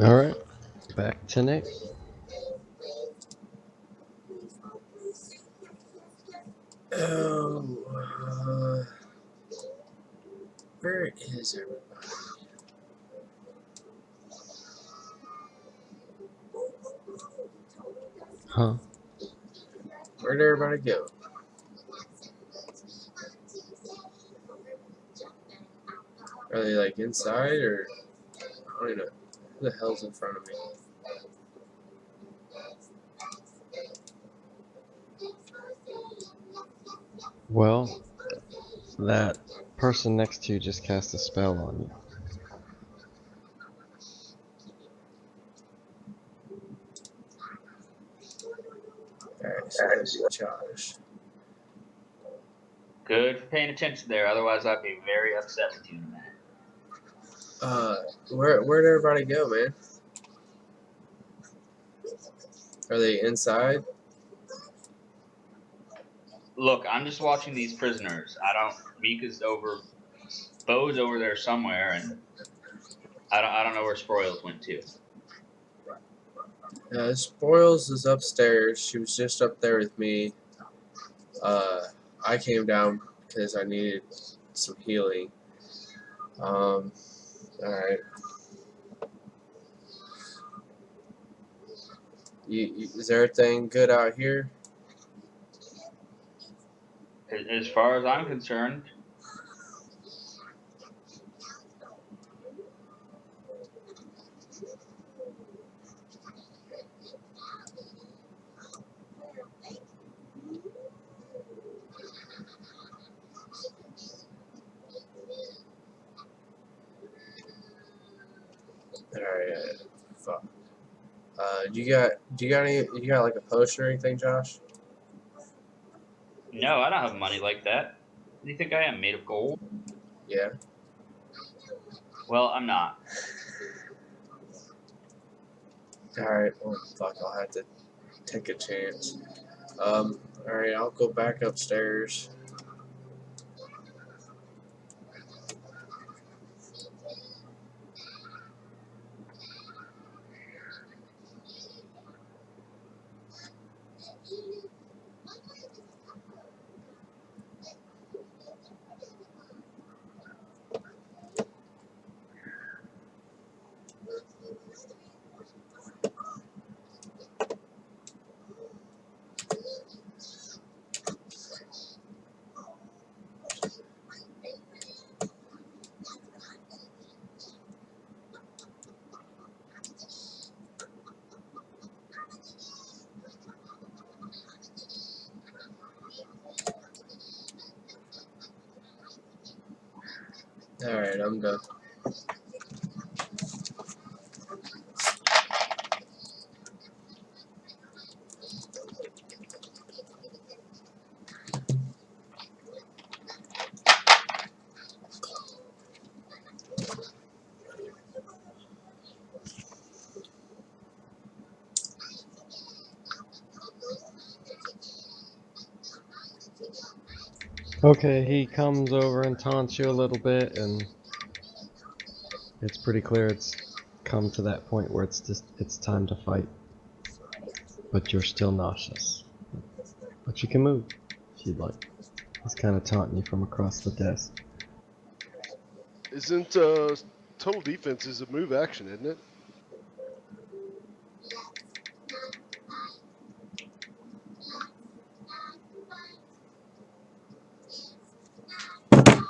All right, back to Nick. Oh, where is everybody? Huh? Where'd everybody go? Are they like inside or I don't know. Who the hell's in front of me? Well, that person next to you just cast a spell on you. Alright, so that'd be Josh. Good for paying attention there. Otherwise, I'd be very upset with you in a minute. Where'd everybody go, man? Are they inside? Look, I'm just watching these prisoners. Mika's over, Bo's over there somewhere, and I don't know where Sproils went to. Spoils is upstairs. She was just up there with me. I came down because I needed some healing. Alright. Is everything good out here? As far as I'm concerned, Alright. Fuck. Do you got like a potion or anything, Josh? no, I don't have money like that. What do you think I am, made of gold? Yeah. Well, I'm not. Alright. Well, fuck. I'll have to take a chance. Alright. I'll go back upstairs. Alright. I'm done. Okay, he comes over and taunts you a little bit, and it's pretty clear it's come to that point where it's time to fight. But you're still nauseous. But you can move if you'd like. He's kind of taunting you from across the desk. Isn't total defense is a move action, isn't it?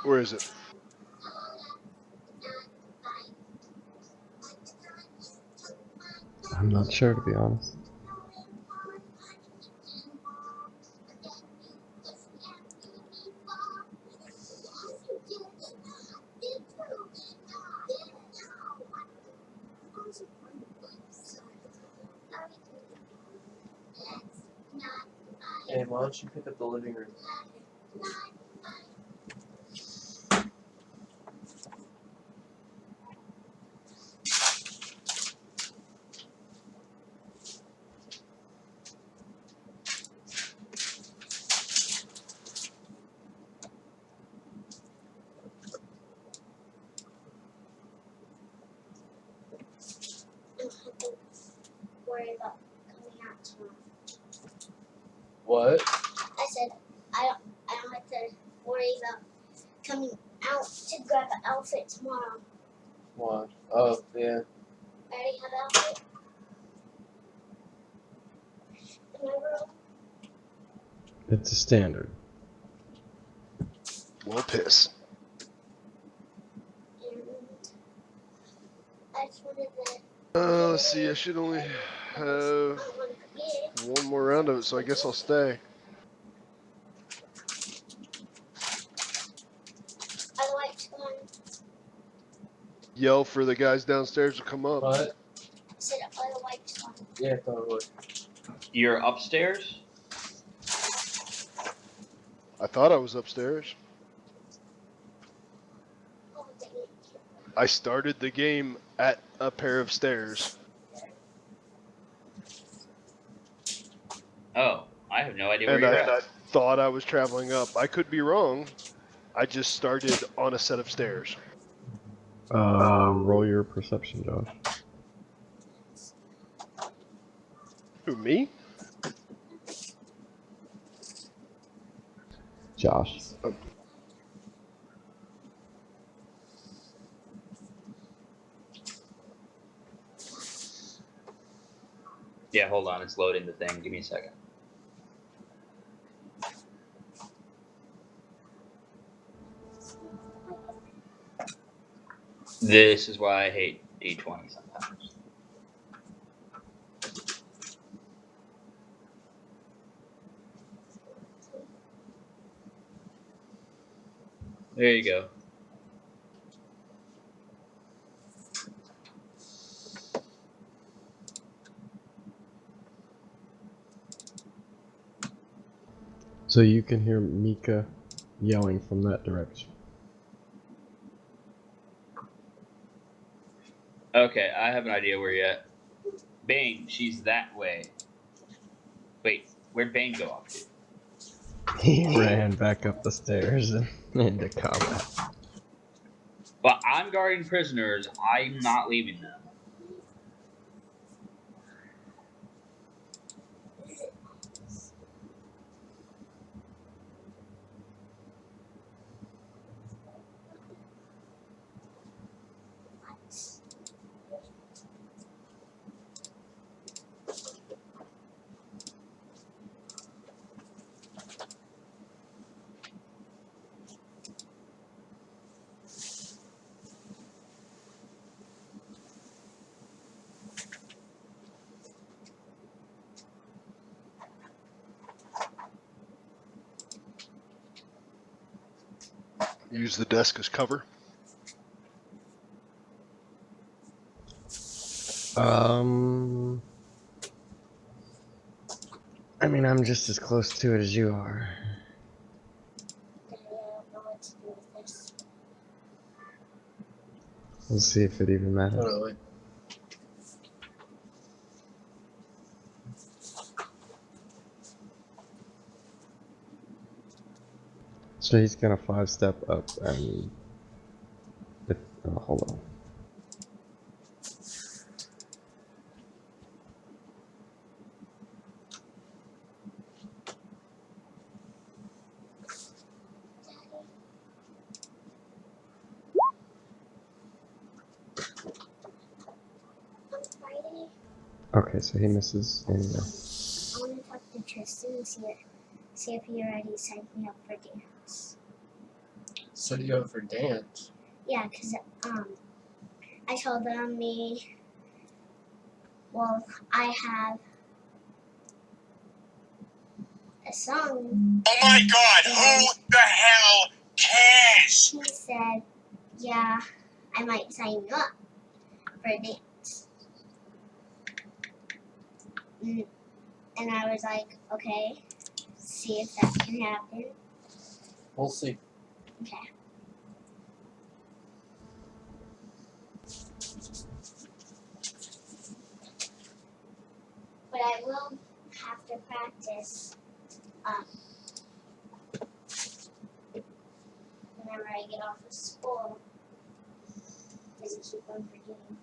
Or is it? I'm not sure, to be honest. Hey, why don't you pick up the living room? worry about coming out tomorrow. What? I said I don't have to worry about coming out to grab an outfit tomorrow. What? Oh, yeah. I already have an outfit. In my room. It's a standard. Well, piss. And I just wanted to. Let's see. I should only I have don't want to forget. one more round of it, so I guess I'll stay. I like one. Yell for the guys downstairs to come up. What? I said I like one. Yeah, totally. You're upstairs? I thought I was upstairs. Oh, dang it. I started the game at a pair of stairs. Oh, I have no idea where And you're I at. thought I was traveling up. I could be wrong. I just started on a set of stairs. Roll your perception, Josh. Who, me? Josh. Yeah, hold on. It's loading the thing. Give me a second. This is why I hate D20 sometimes. There you go. So you can hear Mika yelling from that direction. Okay, I have an idea where you're at. Bane, she's that way. Wait, where'd Bane go off to? He ran back up the stairs and into combat. But I'm guarding prisoners. I'm not leaving them. Use the desk as cover. I mean, I'm just as close to it as you are. Daddy, I don't know what to do with this. We'll see if it even matters. Totally. So he's gonna 5-step up and... hold on. On Friday, Okay, so he misses anyway. I want to talk to Tristan and see if he already signed me up for dance. So you go for dance? Yeah, because I told them I have a song. Oh my god, who the hell cares? He said, yeah, I might sign you up for a dance. And I was like, okay, see if that can happen. We'll see. Okay. But I will have to practice whenever I get off of school. Because I keep on forgetting.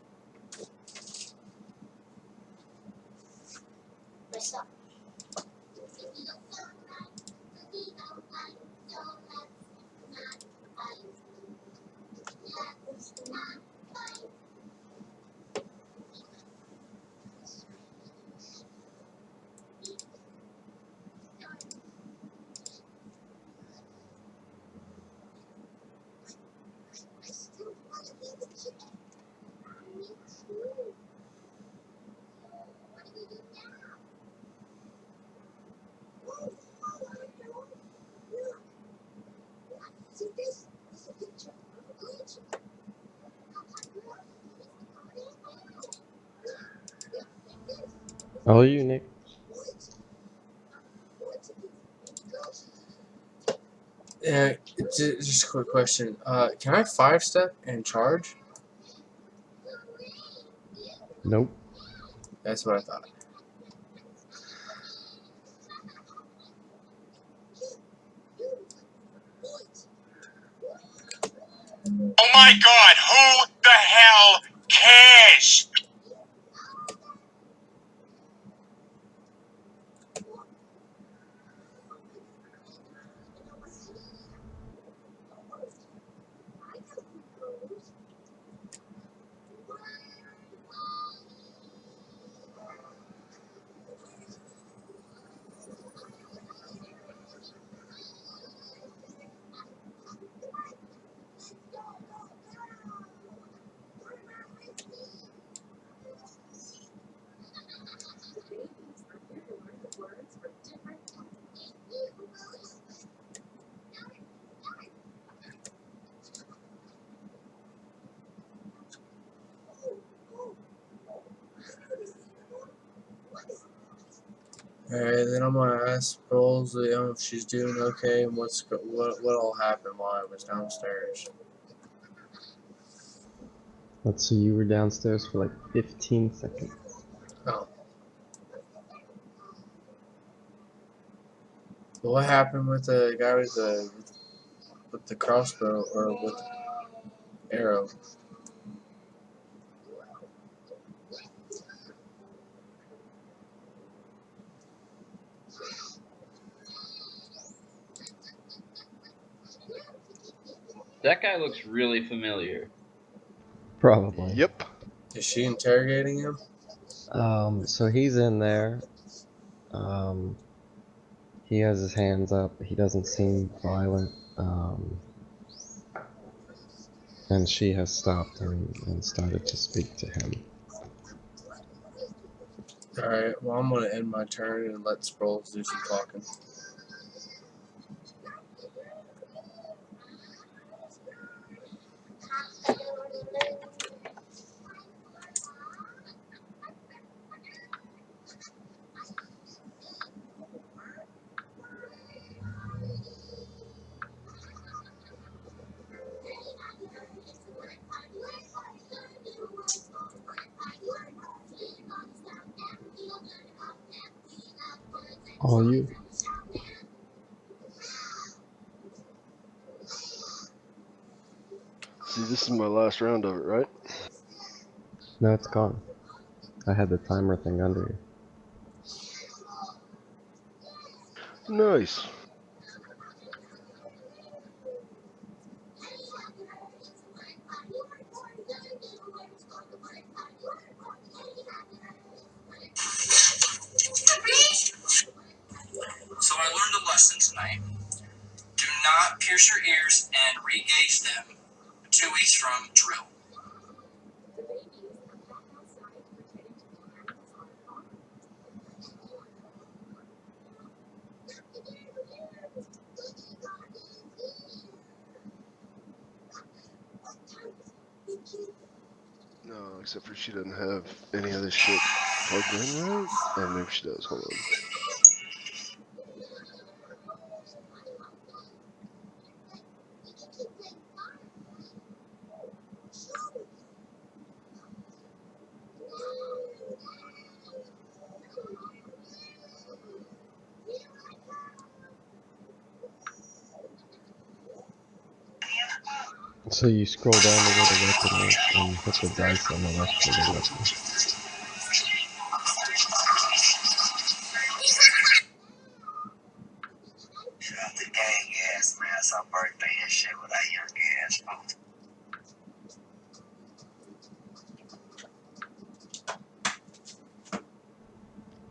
Oh, you, Nick. Yeah, just a quick question. Can I 5-step and charge? Nope. That's what I thought. Oh my god, who the hell cares? Alright, then I'm gonna ask Rolls if she's doing okay and what all happened while I was downstairs. Let's see, you were downstairs for like 15 seconds. Oh. What happened with the guy with the crossbow or with the arrow? That guy looks really familiar. Probably. Yep. Is she interrogating him? So he's in there. He has his hands up. He doesn't seem violent. And she has stopped and started to speak to him. Alright, well I'm gonna end my turn and let Sproles do some talking. All you? See, this is my last round of it, right? No, it's gone. I had the timer thing under you. Nice. So I learned a lesson tonight. Do not pierce your ears and re-gauge them 2 weeks from drill. No, except for she doesn't have any of this shit plugged in right. Oh, maybe she does. Hold on. So you scroll down to where the weapon is and hit the dice on the left for the weapon. Shut up the gang ass man. It's her birthday and shit with that young ass folks.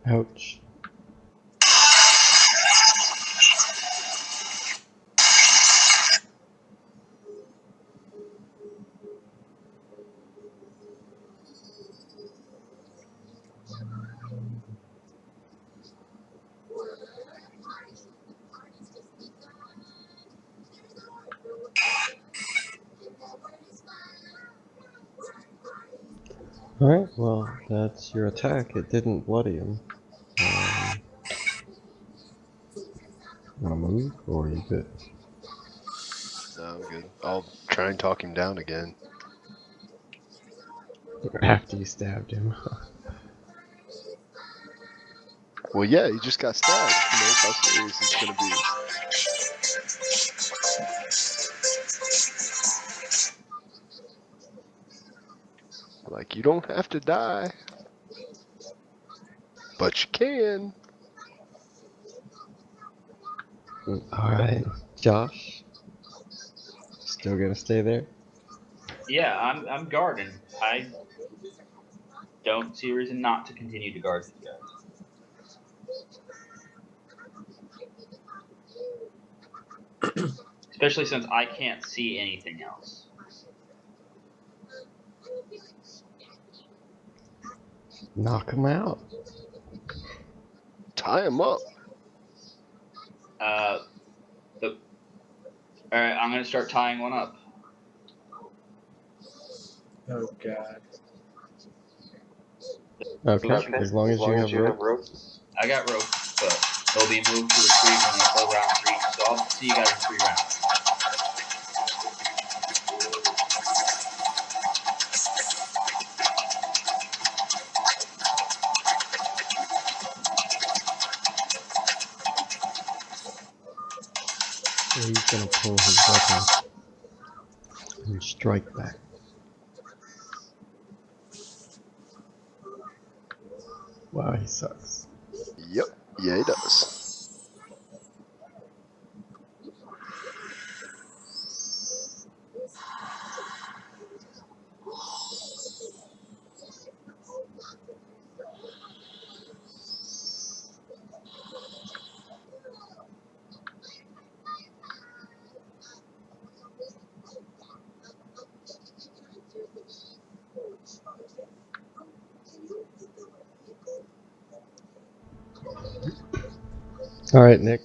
Ouch. Alright, well, that's your attack. It didn't bloody him. move, or are you good? No, I'm good. I'll try and talk him down again. After you stabbed him. Well, yeah, he just got stabbed. Who knows how serious it's gonna be? Like, you don't have to die, but you can. Alright. Josh? Still gonna stay there? Yeah, I'm guarding. I don't see a reason not to continue to guard these guys. Especially since I can't see anything else. Knock him out. Tie him up. Alright, I'm gonna start tying one up. Oh god. Okay, as long as you have rope. I got rope, but they'll be moved to retrieve when they full round reach, so I'll see you guys in 3 rounds. So he's gonna pull his weapon and strike back. Wow, he sucks. Yep. Yeah, he does. Alright, Nick.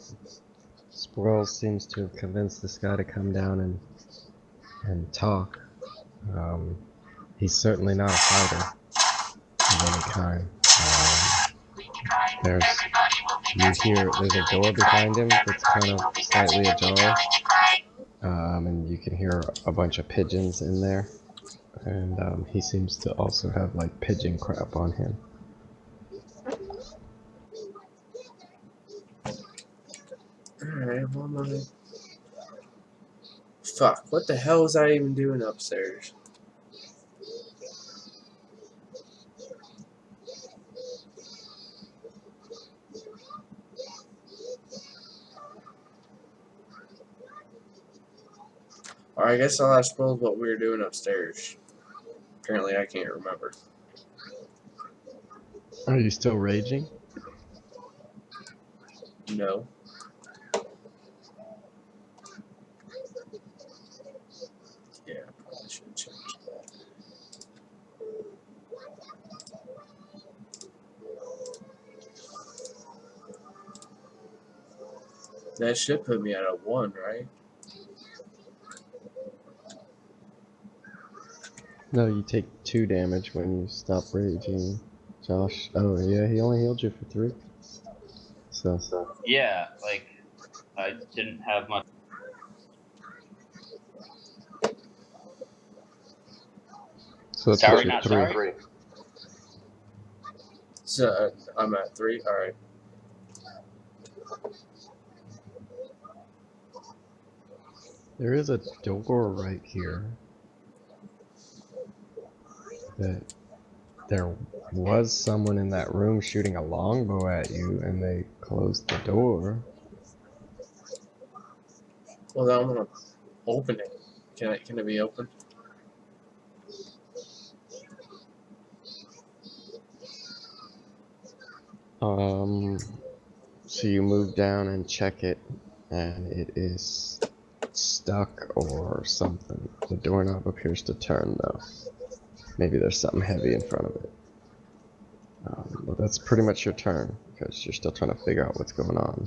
Sproul seems to have convinced this guy to come down and talk. He's certainly not a fighter of any kind. There's a door behind him that's kind of slightly ajar. And you can hear a bunch of pigeons in there. And he seems to also have like pigeon crap on him. Alright, well, fuck, what the hell was I even doing upstairs? Or I guess I'll ask Sproles what we were doing upstairs. Apparently I can't remember. Are you still raging? No. Yeah, I probably should change that. That should put me at a 1, right? No, you take 2 damage when you stop raging, Josh. Oh yeah, he only healed you for 3. So Yeah, like, I didn't have much. that's Sorry, what you're not 3. sorry. So I'm at 3. Alright. There is a door right here that there was someone in that room shooting a longbow at you, and they closed the door. Well, then I'm gonna open it. Can it be opened? So you move down and check it, and it is stuck or something. The doorknob appears to turn, though. Maybe there's something heavy in front of it. But that's pretty much your turn, because you're still trying to figure out what's going on.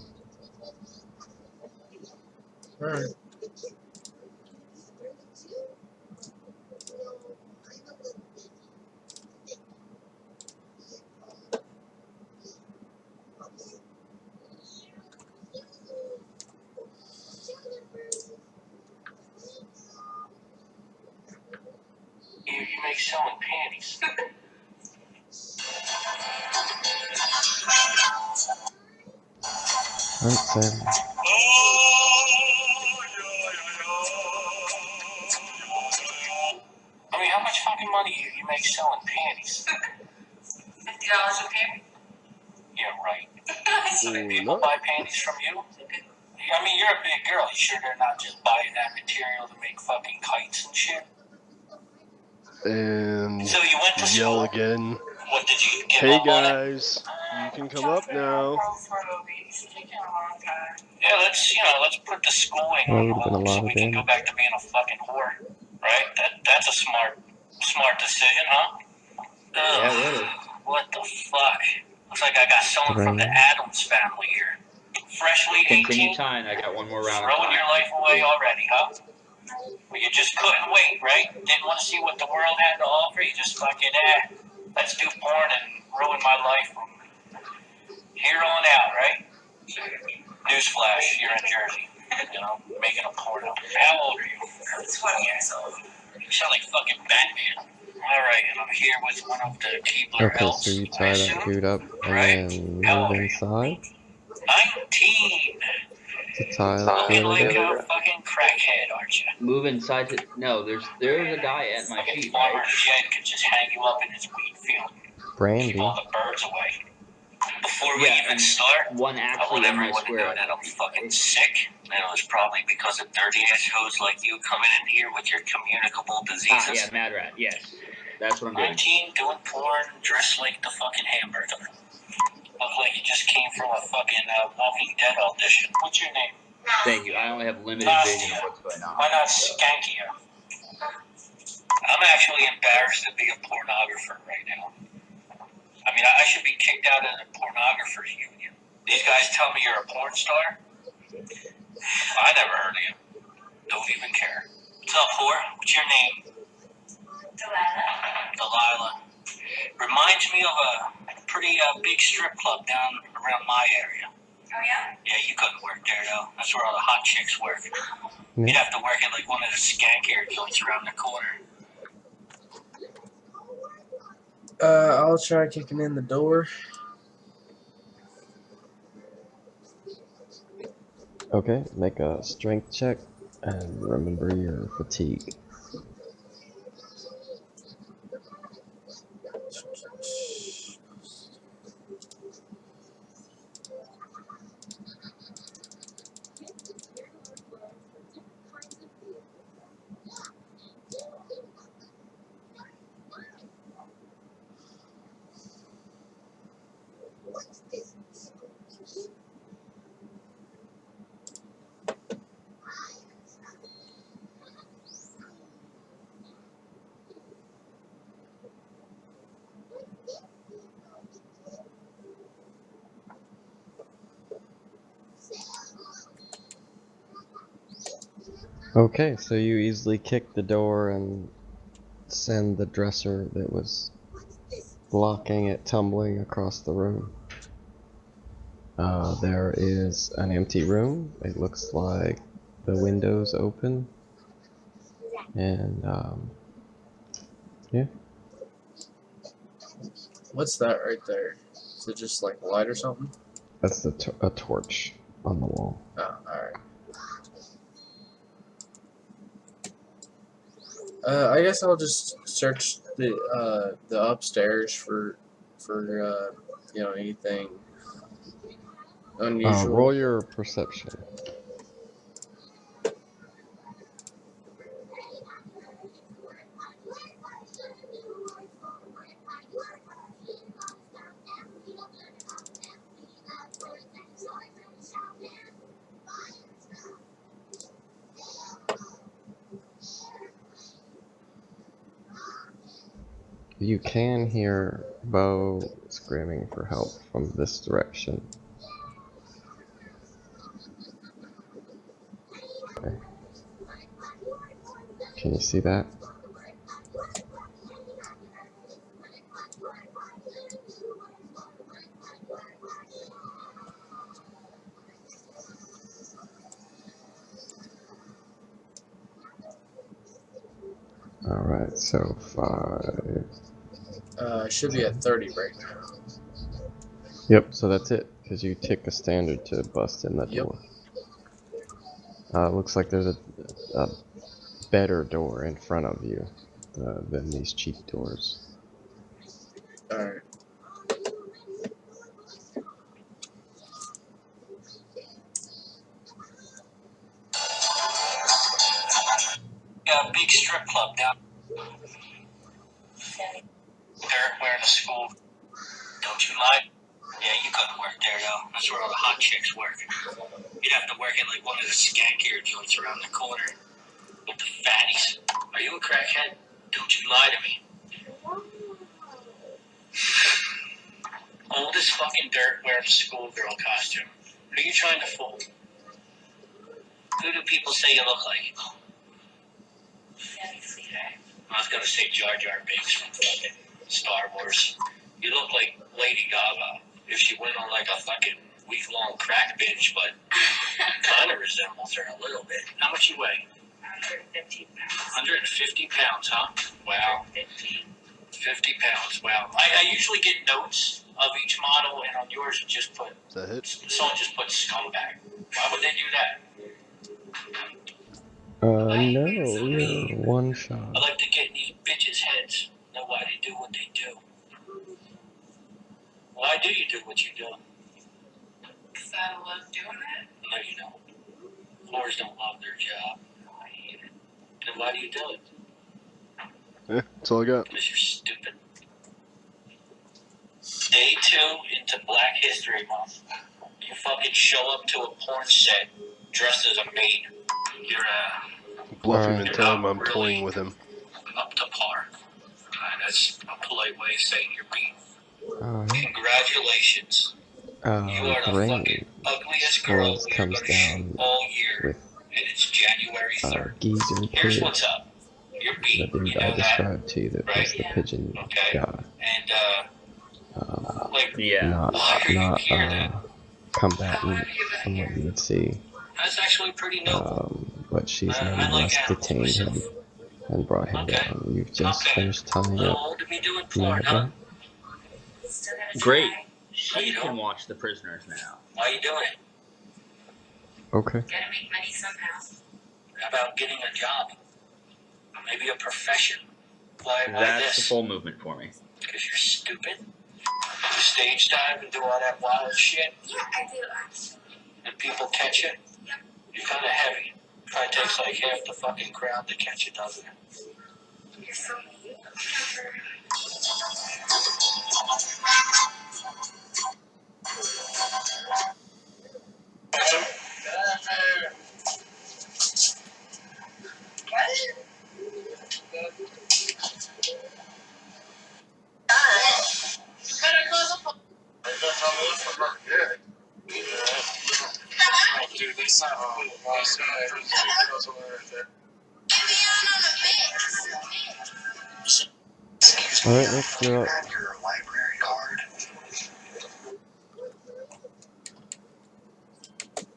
Alright. make selling panties? Alright, Sam. I mean, how much fucking money you make selling panties? $50 a pair? Yeah, right. So do people buy panties from you? I mean, you're a big girl. You sure they're not just buying that material to make fucking kites and shit? And So you went to yell school? again. What did you give Hey up on it? guys, you can come up now. Yeah, let's put the schooling That on would have been a hold so lot we of can go damage. back to being a fucking whore, right? That's a smart decision, huh? Yeah, Ugh, really. what the fuck? Looks like I got someone from the Brain. Adams family here. Freshly Continue 18, tying. I got one more round of throwing your time. life away already, huh? Well, you just couldn't wait, right? Didn't want to see what the world had to offer. You just fucking, let's do porn and ruin my life from here on out, right? Newsflash, you're in Jersey. You know, making a porno. How old are you? I'm 20 years old. You sound like fucking Batman. Alright, and I'm here with one of the Keebler Okay, so elves, you I tie that assume? dude up and Right? then How move old are you? inside 19! to tie the Looking other like guy. a fucking crackhead, aren't you? Move inside to. No, there's a guy at my Fucking feet, farmer right? Jed could just hang you up in his wheat field. Keep Brandy. all the birds away. Before we Yeah, even and start, one I actually want in my everyone to square. know that I'm fucking sick. And it was probably because of dirty ass hoes like you coming in here with your communicable diseases. Yeah, Mad Rat. Yes, that's what I'm doing. 19, doing porn, dressed like the fucking hamburger. Look like you just came from a fucking Walking Dead audition. What's your name? Thank you. I only have limited vision of what's going on. Why not Skankia? I'm actually embarrassed to be a pornographer right now. I mean, I should be kicked out of the pornographers union. These guys tell me you're a porn star? I never heard of you. Don't even care. What's up, whore? What's your name? Delilah. Reminds me of a pretty big strip club down around my area. Oh, yeah? Yeah, you couldn't work there, though. That's where all the hot chicks work. Yeah. You'd have to work at, like, one of the skankier joints around the corner. I'll try kicking in the door. Okay, make a strength check and remember your fatigue. Okay, so you easily kick the door and send the dresser that was blocking it tumbling across the room. There is an empty room. It looks like the window's open. And, yeah. What's that right there? Is it just like a light or something? That's a torch on the wall. Oh, alright. I guess I'll just search the upstairs for anything unusual. Roll your perception. You can hear Bo screaming for help from this direction. Okay. Can you see that? Alright, so 5. Should be at 30 right now. Yep, so that's it, because you tick a standard to bust in the Yep. door. Looks like there's a better door in front of you than these cheap doors. Alright. Got a big strip club down there wearing a school. Don't you lie? Yeah, you couldn't work there though. That's where all the hot chicks work. You'd have to work at like one of the skankier joints around the corner with the fatties. Are you a crackhead? Don't you lie to me. Old as fucking dirt wearing a schoolgirl costume. Who are you trying to fool? Who do people say you look like? I was gonna say Jar Jar Binks from fucking Star Wars. You look like Lady Gaga if she went on like a fucking week-long crack binge, but kind of resembles her a little bit. How much you weigh? 150 pounds. 150 pounds, huh? Wow. 50 pounds. Wow. I usually get notes of each model, and on yours it just put, Is that hit? someone just put scumbag. Why would they do that? No, you're one I shot. like to get in these bitches' heads, know why they do what they do. Why do you do what you do? Because I love doing it. No, you don't. Whores don't love their job. I hate it. Then why do you do it? Yeah, that's all I got. Because you're stupid. Day 2 into Black History Month. You fucking show up to a porn set dressed as a maid. You're Bluff him Alright. and tell him I'm toying with him. up to par. That's a polite way of saying you're being. Alright. Congratulations. You are the Rain fucking ugliest girl scrolls we are comes going to shoot down all year. with And it's January 3rd. Geezer Here's Pig, what's up. You're the beat. dude You know I that? described to you that right? was the pigeon Okay. guy. And, like, Yeah. Not why are you here then? combatant from what you would see. That's actually pretty noble. But she's I like nonetheless animals detained him myself. and brought him Okay. down. You've just Okay. finished tying Little up old to be doing porn, huh? Maverick. Great. How She you can doing? watch the prisoners now. Why you doing it? Okay. Gotta make money somehow. How about getting a job? Maybe a profession? Why That's the this? full movement for me. Because you're stupid? You stage dive and do all that wild shit? Yeah, I do actually. And people catch you? Yep. You're kind of heavy. Probably takes like half the fucking crowd to catch you, doesn't it? You're so mean. Dude, they saw Alright, Nick, you're up. your library card?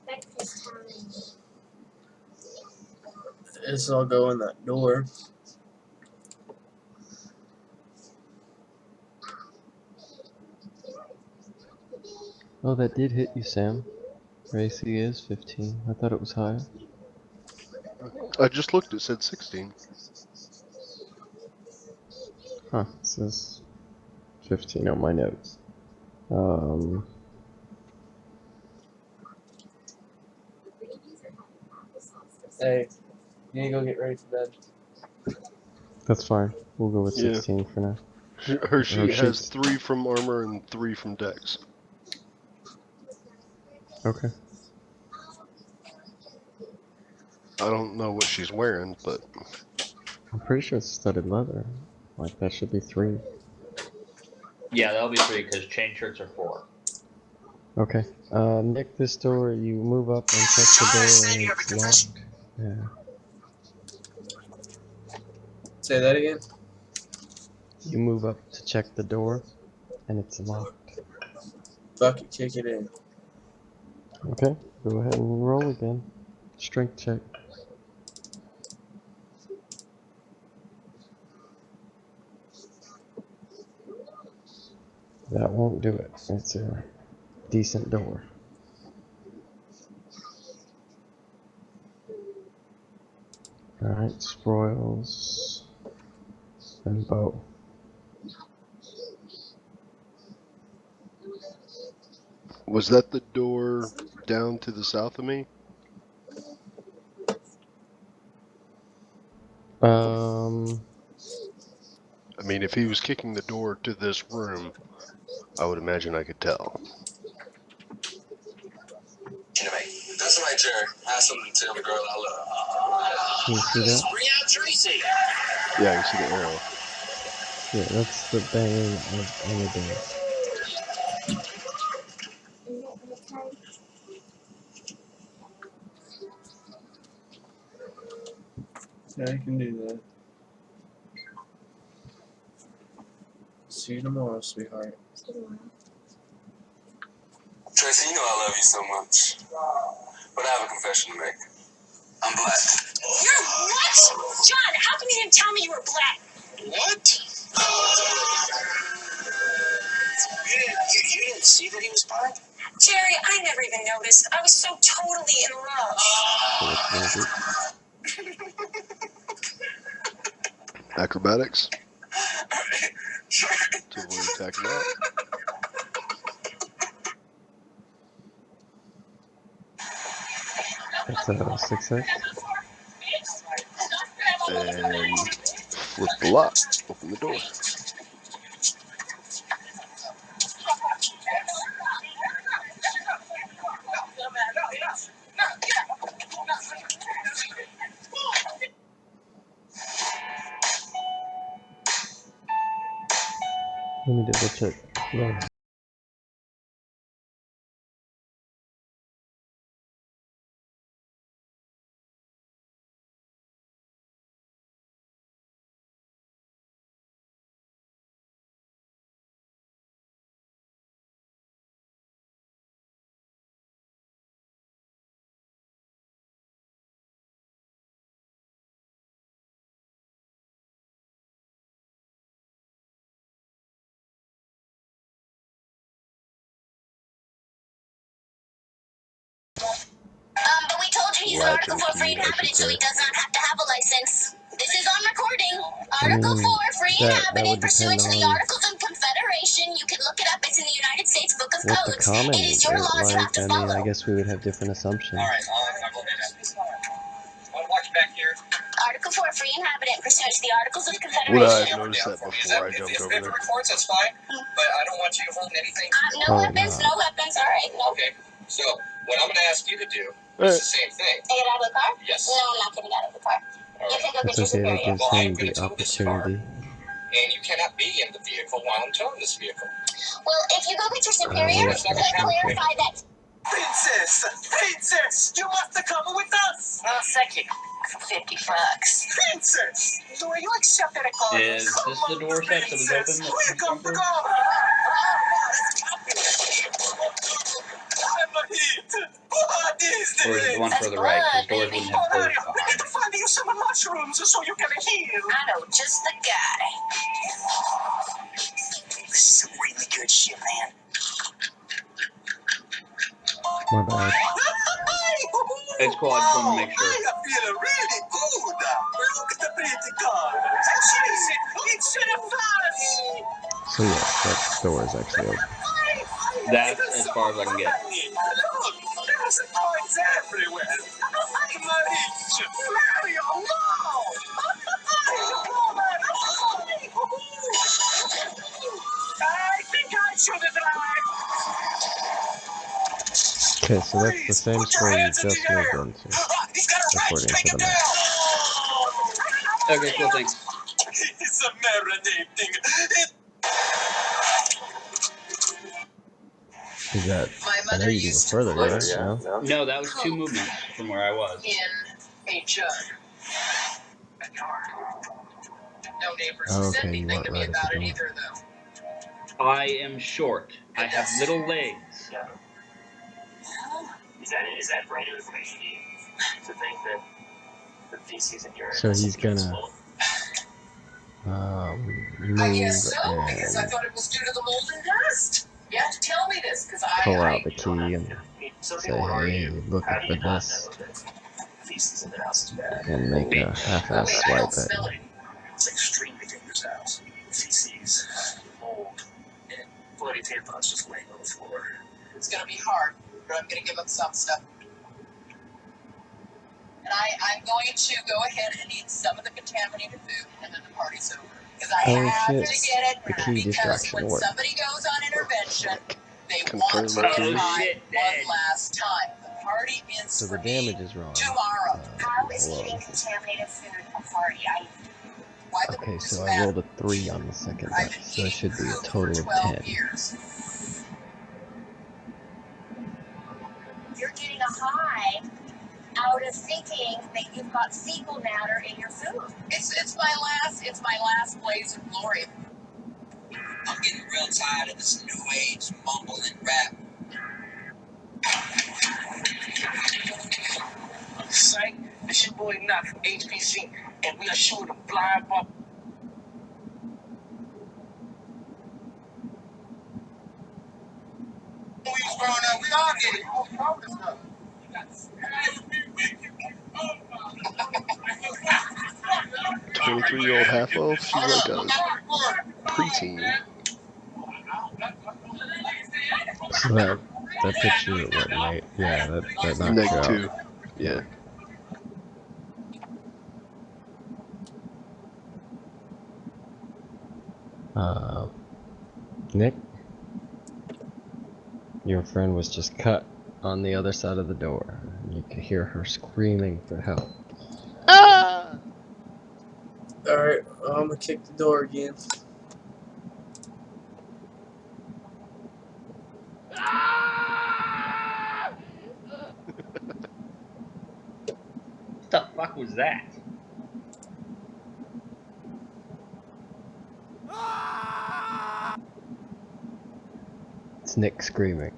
Breakfast time. This will go in that door. Oh, that did hit you, Sam. Your AC is 15. I thought it was higher. I just looked, it said 16. Huh, it says 15 on my notes. Hey, you need to go get ready for bed. That's fine. We'll go with Yeah. 16 for now. Her sheet has sheets. 3 from armor and 3 from dex. Okay. I don't know what she's wearing, but I'm pretty sure it's studded leather. Like, that should be 3. Yeah, that'll be 3 because chain shirts are 4. Okay. Nick, this door, you move up and check the door and it's locked. Yeah. Say that again? You move up to check the door and it's locked. Bucket, kick it in. Okay, go ahead and roll again. Strength check. That won't do it. It's a decent door. Alright, Sproils and Bow. Was that the door down to the south of me? I mean, if he was kicking the door to this room, I would imagine I could tell. That's right, Jerry. Ask him to tell the girl I love. Can you see that? Bring out Tracy. Yeah, I can see the arrow. Yeah, that's the banging on the door. Yeah, you can do that. See you tomorrow, sweetheart. Tracy, you know I love you so much. But I have a confession to make. I'm black. You're what? John, how come you didn't tell me you were black? What? You didn't see that he was black? Jerry, I never even noticed. I was so totally in love. So what you gonna do? Acrobatics to avoid attacking out. That's a success. And flip the lock. Open the door. Let me double check. No. But we told you he's an Article 4 free Latching key, I should inhabitant, so say. he does not have to have a license. This is on recording. I Article mean, 4 free that inhabitant would pursuant depend to the on Articles of Confederation. You can look it up. It's in the United States Book of what the Codes. comment It is is. your laws you have Like, to I mean, follow. I guess we would have different assumptions. Alright, I'm looking at this. I'll watch back here. Article 4 free inhabitant pursuant to the Articles of Would I Confederation. have noticed that before I jumped over there? Reports, that's fine. But I don't want you holding anything. No Probably weapons, not. no weapons. Alright, no. Okay, so what I'm going to ask you to do Alright. is the same thing. Get out of the car? Yes. No, I'm not getting out of the car. You can go It's get your okay, that superior. gives Well, I'm him going the to tow this car, opportunity. and you cannot be in the vehicle while I'm towing this vehicle. Well, if you go get your Well, superior, that's he'll not true. clarify that. Princess! Princess! You must come with us! I'll suck you for $50. Princess! So are you accepted a call? Is this the door set that was open? We're going to go! I'm a hit! What is this? Or is it the one further right? Because doors wouldn't have closed We behind need to it. find you some mushrooms so you can heal. I know just the guy. This is some really good shit, man. My bad. It's cool, I just wanted to make sure. I feel really good. Look at the pretty colors. It's funny. So yes, that door is actually open. That's as far as I can get. Look, there's coins everywhere. I'm rich. Mario, no! I think I should drive. Okay, so that's the same screen you just moved into, according to the map. Okay, cool, thanks. It's a marinating. Is that? I know you can go further, right? No? No, that was 2 movements from where I was. In a jug. No neighbors Oh, said okay, you anything weren't to me right at about the it door. either, though. I am short. I have little legs. Is that right information to think that the feces in your So he's gonna I guess so, because I and thought it was due to the molten dust. You have to tell me this, because pull I out the key and say, hey, looking for this, and make a half-ass I swipe don't at smell it. it. It's extremely dangerous house. Feces, mold, and bloody tampons just laying on the floor. It's gonna be hard, but I'm gonna give up some stuff. And I'm going to go ahead and eat some of the contaminated food, and then the party's over. Because I Oh have shit, to get it. the key Because distraction when worked. somebody goes on intervention, they want Confirm to the get key. Oh high shit, one dead. last time. The party is So the for me damage is wrong. tomorrow. How is Hold eating on. contaminated food a party? Why would Okay, this so I matter? rolled a 3 on the second I've dice, been so it eating should be a poop total for of 12 10. years. You're getting a high out of thinking that you've got fecal matter in your food. It's my last blaze of glory. I'm getting real tired of this new age mumbling rap. Psych, this your boy Nut from HPC, and we are shooting a blind ball. We was growing up, we all get it. All this stuff. 23-year-old half-elf. She's like a preteen. So that puts you at what, Nate? Yeah, that knocks you out. -2. Yeah. Nick, your friend was just cut on the other side of the door. You could hear her screaming for help. Ah! Alright, I'm gonna kick the door again. What the fuck was that? It's Nick screaming.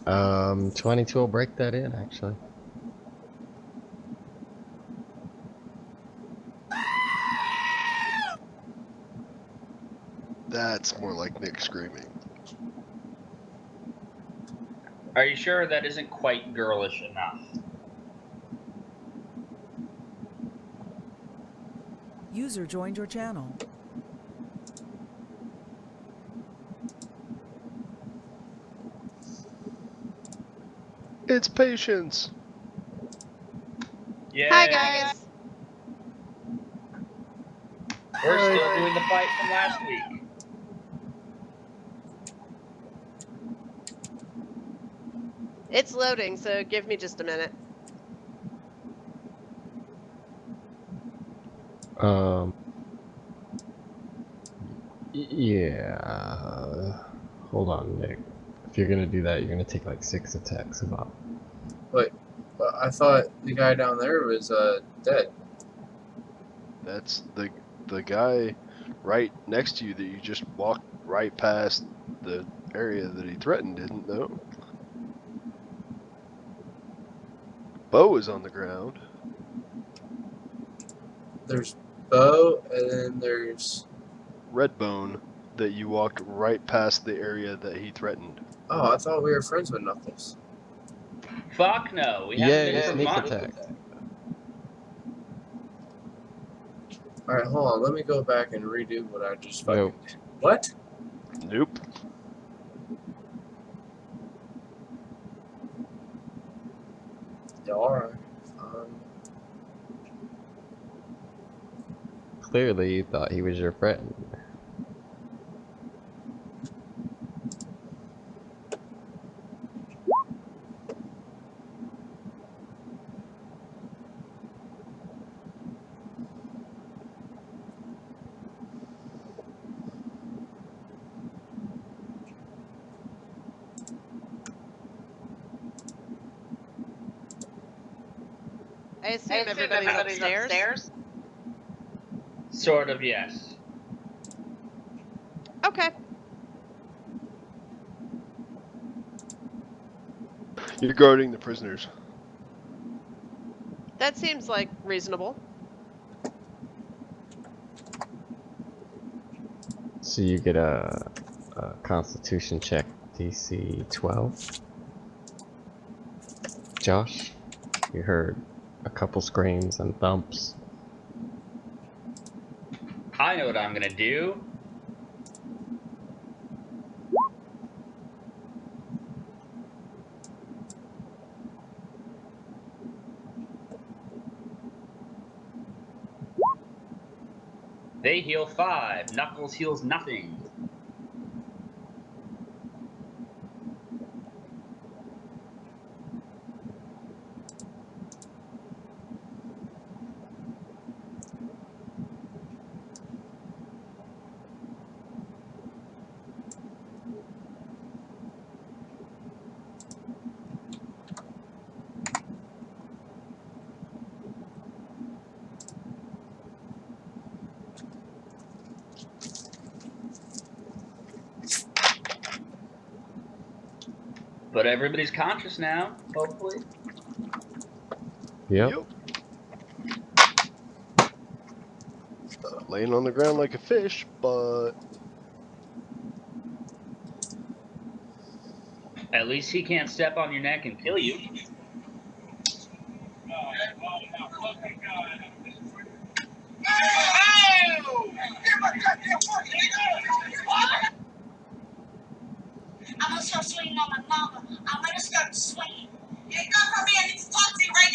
22 will break that in, actually. That's more like Nick screaming. Are you sure that isn't quite girlish enough? User joined your channel. It's patience. Yeah. Hi guys. We're still doing the fight from last week. It's loading, so give me just a minute. Yeah. Hold on, Nick. If you're gonna do that, you're gonna take like 6 attacks of op. But I thought the guy down there was dead. That's the guy right next to you that you just walked right past the area that he threatened, didn't know? Bo is on the ground. There's Bo, and then there's... Redbone that you walked right past the area that he threatened. Oh, I thought we were friends with Knuckles. Fuck no. We Yeah, haven't been for sneak months. attack. Alright, hold on. Let me go back and redo what I just fucking Nope. did. What? Nope. Yeah, alright. Clearly, you thought he was your friend. I assume everybody's upstairs. Sort of, yes. Okay. You're guarding the prisoners. That seems like reasonable. So you get a Constitution check, DC 12. Josh, you heard a couple screams and thumps. I know what I'm gonna do. They heal 5. Knuckles heals nothing. But everybody's conscious now, hopefully. Yep. Laying on the ground like a fish, but At least he can't step on your neck and kill you. I'm gonna start swinging on my mama. I'm gonna start swinging. It's not for me. I need to talk to you right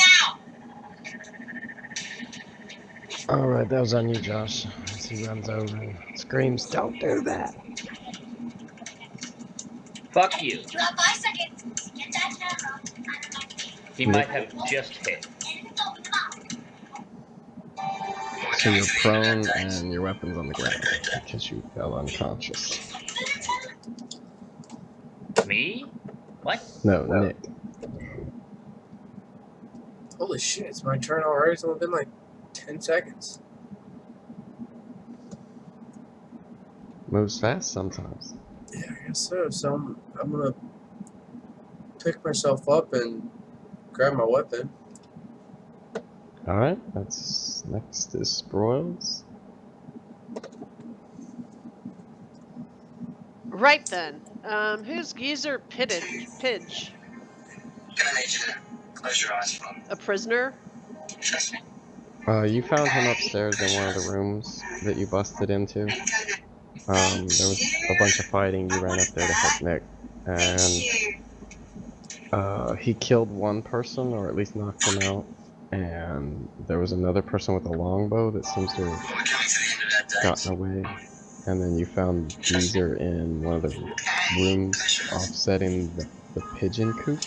now. Alright, that was on you, Josh. As he runs over and screams, "Don't do that!" Fuck you. You have 5 seconds. Get that camera. He might have just hit. So you're prone and your weapon's on the ground because you fell unconscious. Me? What? No, Nick. Holy shit, it's my turn already. It's only been like 10 seconds. Moves fast sometimes. Yeah, I guess so. So I'm gonna pick myself up and grab my weapon. Alright, that's next is Broils. Right then. Who's Geezer Pidge? Can I need you to close your eyes for a moment? A prisoner? Trust me. You found him upstairs in one of the rooms that you busted into. There was a bunch of fighting. You ran up there to help Nick, and he killed one person, or at least knocked him out. And there was another person with a longbow that seems to have We're coming to the end of that day. gotten away. And then you found Geezer in one of the rooms offsetting the pigeon coop.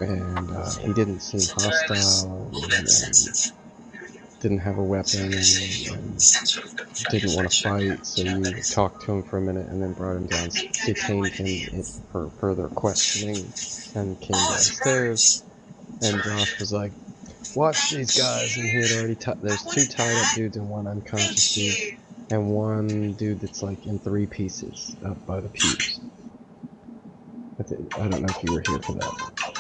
And he didn't seem hostile and didn't have a weapon and didn't want to fight, so you talked to him for a minute and then brought him down, detained him for further questioning, and came downstairs. And Josh was like, "Watch these guys," and he had already there's 2 tied up dudes and 1 unconscious dude, and 1 dude that's like in 3 pieces up by the pews. I don't know if you were here for that.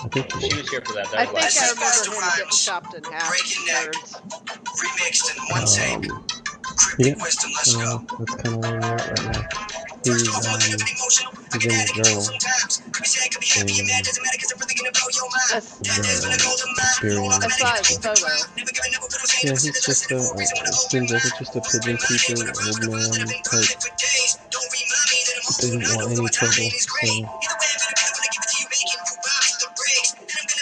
I think you She were. was here for that. I That was think last I night. remember him getting chopped in half. Birds. Remixed in one take. Yeah, Cryptic wisdom, let's go. that's kind of where you're at right now. He's in the journal, and the experience. I saw his photo. Yeah, he's just seems like it's just a pigeon keeper, old man type. Didn't want any trouble, so.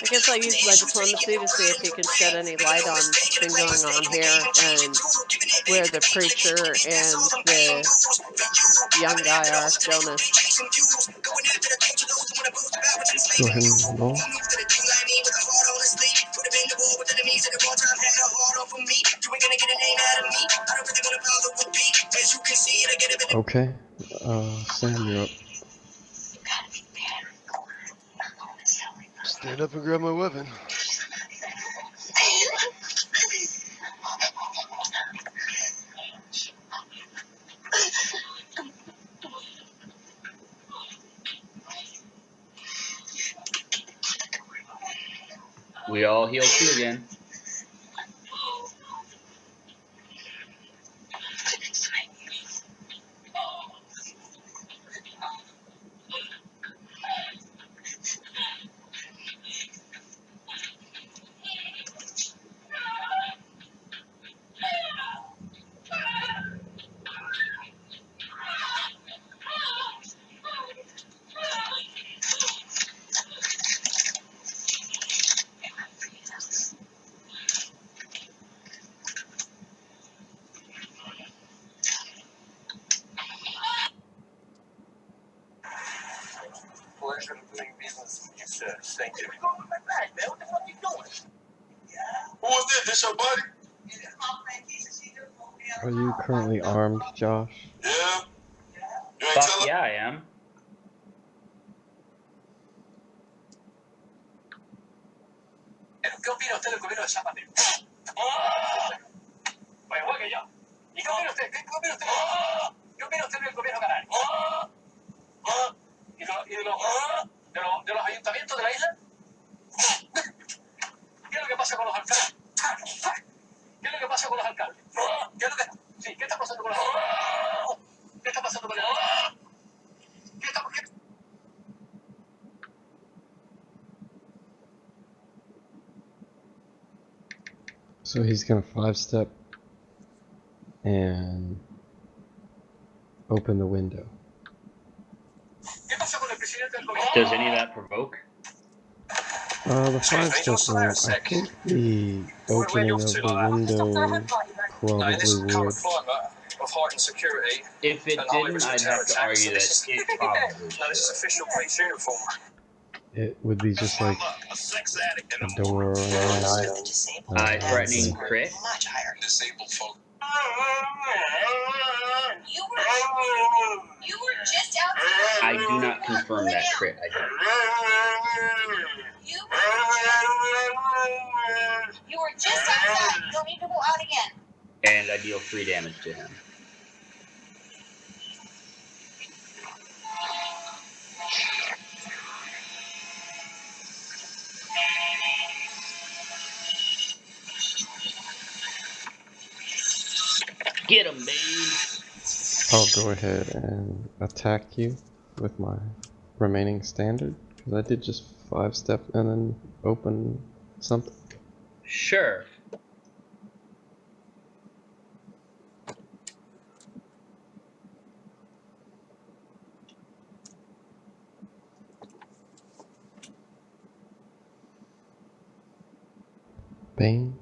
I guess I'll use my diplomacy to see if he can shed any light on what's been going on here and where the preacher and the young guy are, Jonas. Go ahead and roll. Okay, Sam, you're up. stand up and grab my weapon. We all heal 2 again. Thank you. What the fuck you doing? Who was this? This your buddy? Are you currently armed, Josh? Yeah. You ain't Fuck tell yeah, I am. ¿Qué opina usted del gobierno de Zapatero? Pues igual que yo. ¿Y qué opina usted? ¿Qué opina usted? ¿Qué opina usted del gobierno canario? ¿Y de los ayuntamientos de la isla? ¿Qué es lo que pasa con los alcaldes? ¿Qué es lo que pasa con los alcaldes? ¿Qué es lo que... Sí, ¿qué está pasando con los alcaldes? ¿Qué está pasando con los alcaldes? ¿Qué está pasando? So he's gonna 5-step and open the window. ¿Qué pasa con el presidente del gobierno? Does any of that provoke? The 5-step one, I think the opening of the window probably would. Of heightened security. If it And high didn't, risk of I'd terror have to attacks. argue that This is- it probably No, this is should. official police uniform. It would be just like A sex addict in a door or an item. Threatening crit. Much higher. Disabled folk. You were just outside. I do not confirm that crit. I don't. You were just outside. You don't need to go out again. And I deal 3 damage to him. Get him, Bane! I'll go ahead and attack you with my remaining standard, because I did just 5-step and then open something. Sure. Bane.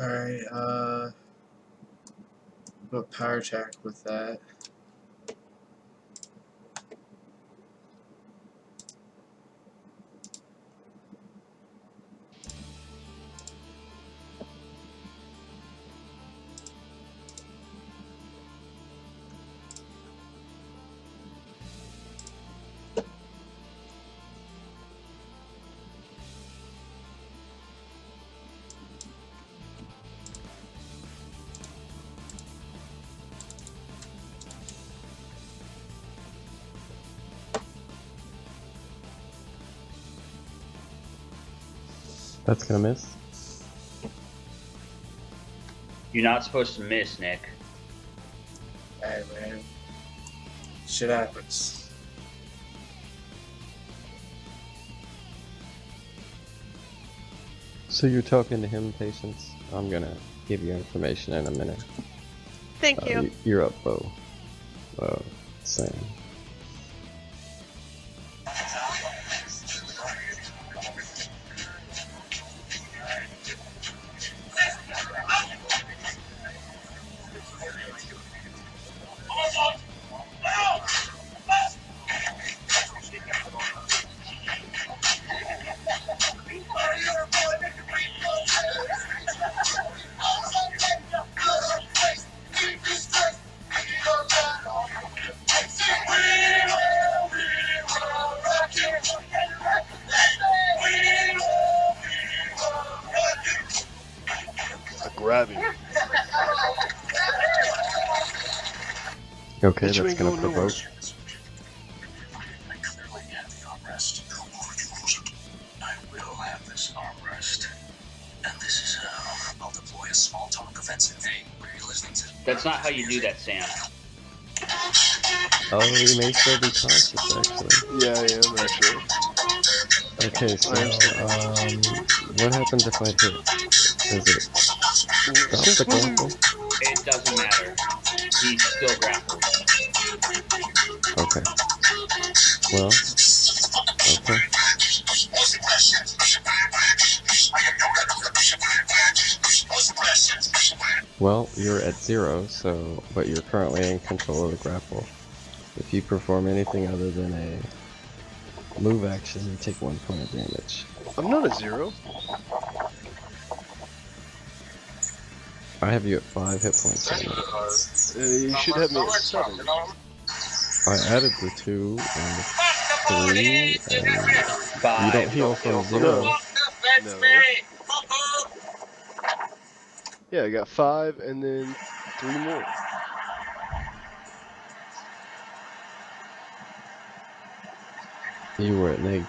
Alright, go power attack with that. That's gonna miss. You're not supposed to miss, Nick. Hey man, shit happens. So you're talking to him, Patience? I'm gonna give you information in a minute. Thank you. You're up, Bo. Sam. Grabbing. Okay, Bet you that's ain't gonna going provoke. nowhere. I clearly have the armrest. I will have this armrest. And this is how I'll deploy a small talk offensive. Hey, what are you listening to? That's not how you do that, Sam. Oh, he may still be conscious, actually. Yeah, I am actually. Okay, so, I am still what happens if I hit? Does it stop Since the when grapple? It doesn't matter. He's still grappled. Okay. Well. Okay. Well, you're at 0, so but you're currently in control of the grapple. If you perform anything other than a move action, you take 1 point of damage. I'm not at 0. I have you at 5 hit points right now. You should have me at 7. I added the 2 and the 3, and you don't 5. heal from 0. No. Yeah, I got 5 and then 3 more. You were at -2.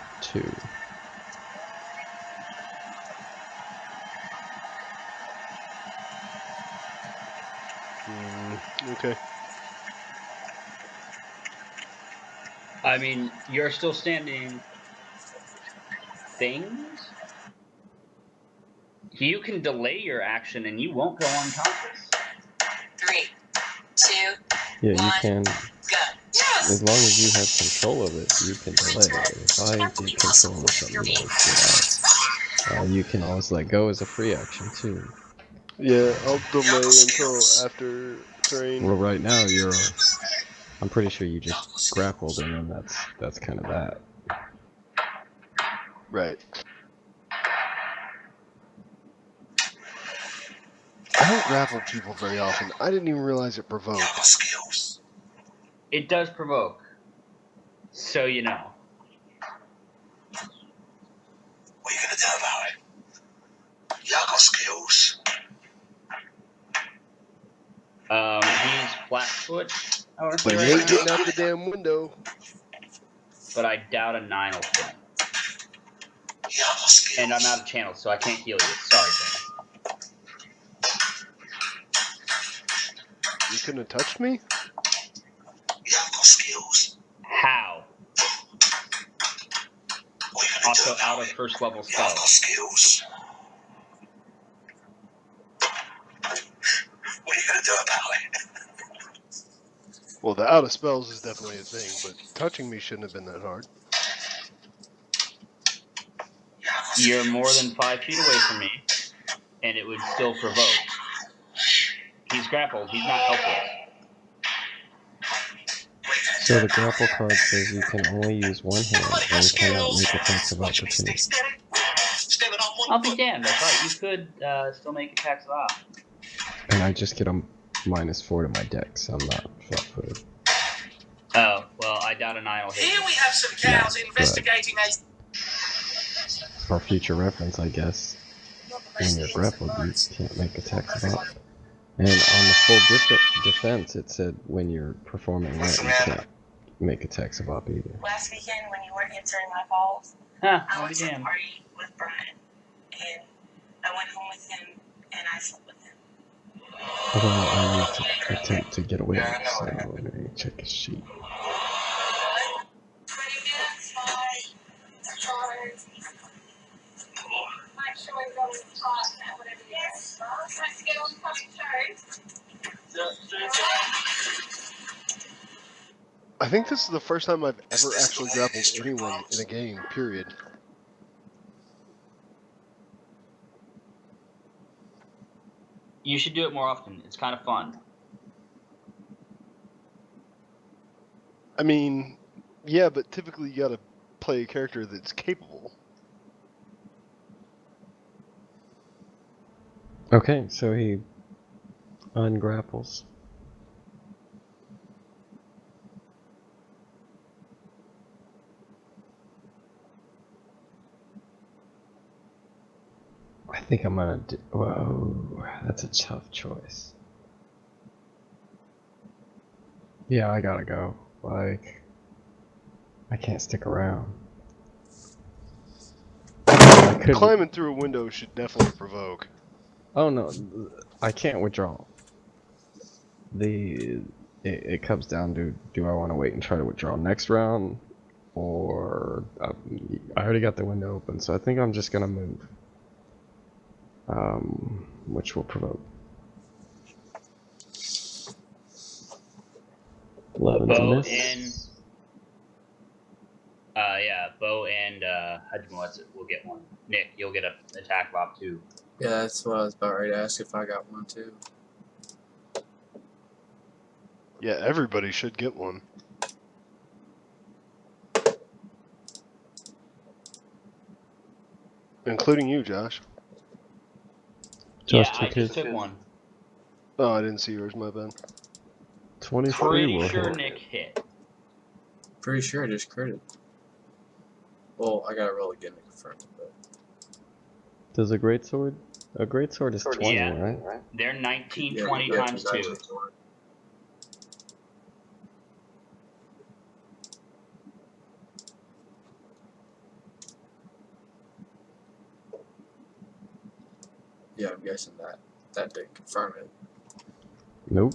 Okay. I mean, you're still standing things? You can delay your action and you won't go unconscious. 3, 2, Yeah, you 1, can. go. As long as you have control of it, you can delay it. If I get control of something that is good, you can always let go as a free action too. Yeah, I'll delay until after terrain. Well, right now I'm pretty sure you just grappled, and then that's kind of that. Right. I don't grapple people very often. I didn't even realize it provoked. It does provoke. So you know. What are you gonna do about it? Y'all got skills. He's flat-foot. But he ain't getting out the damn window. But I doubt a 9 will fit him. Y'all got skills. And I'm out of channel, so I can't heal you. Sorry, Jamie. You couldn't have touched me? Y'all got skills. How? What are you gonna Also do about out of it? first level Y'all got spells. skills. What are you gonna do about it? Well, the out of spells is definitely a thing, but touching me shouldn't have been that hard. You're more than 5 feet away from me, and it would still provoke. He's grappled. He's not helpless. So the grapple card says you can only use one hand and cannot make attacks of opportunity. I'll be damned. That's right. You could still make attacks of op. And I just get a -4 to my dex, so I'm not flat-footed. Oh, well, I doubt a 9 will hit Here you. we have some cows investigating a. For future reference, I guess, when you're grappled, you can't make attacks of op. And on the full defense, it said when you're performing that, you can't make attacks of op either. Last weekend when you weren't answering my calls, Huh, I I'll be went to a damned. party with Brian, and I went home with him, and I slept with him. Well, I need to attempt to get away, so let me check his sheet. 20 minutes, my charge. Make sure we go with the pot and whatever it is. Time to get on the fucking show. I think this is the first time I've ever actually grappled anyone in a game, period. You should do it more often. It's kind of fun. I mean, yeah, but typically you gotta play a character that's capable. Okay, so he ungrapples. I think I'm gonna do. Whoa, that's a tough choice. Yeah, I gotta go. Like, I can't stick around. I could. Climbing through a window should definitely provoke. Oh no, I can't withdraw. It comes down to, do I want to wait and try to withdraw next round, or I already got the window open, so I think I'm just gonna move. Which will provoke. 11's a Bow miss. and Bow and Hajimawatsu will get one. Nick, you'll get an attack bob too. Yeah, that's what I was about ready to ask if I got one too. Yeah, everybody should get one. Including you, Josh. Josh Yeah, I took just his. took one. Oh, I didn't see yours, my bad. 23 Pretty will sure hit. Nick hit. Pretty sure I just critted. Well, I gotta roll again to confirm it, but Does a greatsword? A greatsword is 20, Yeah. right? They're 19, yeah, 20 times 2. yeah, I'm guessing that didn't confirm it. Nope.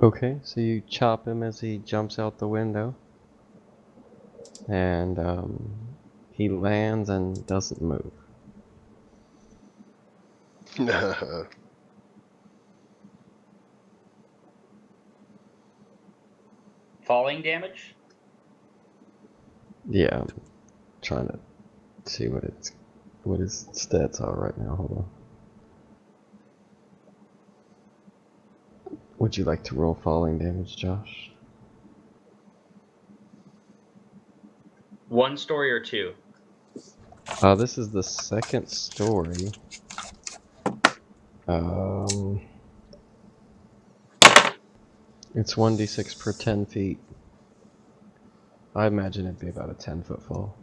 Okay, so you chop him as he jumps out the window. And he lands and doesn't move. Falling damage? Yeah, I'm trying to see what his stats are right now. Hold on. Would you like to roll falling damage, Josh? 1 story or 2? This is the second story. It's 1d6 per 10 feet. I imagine it'd be about a 10-foot fall.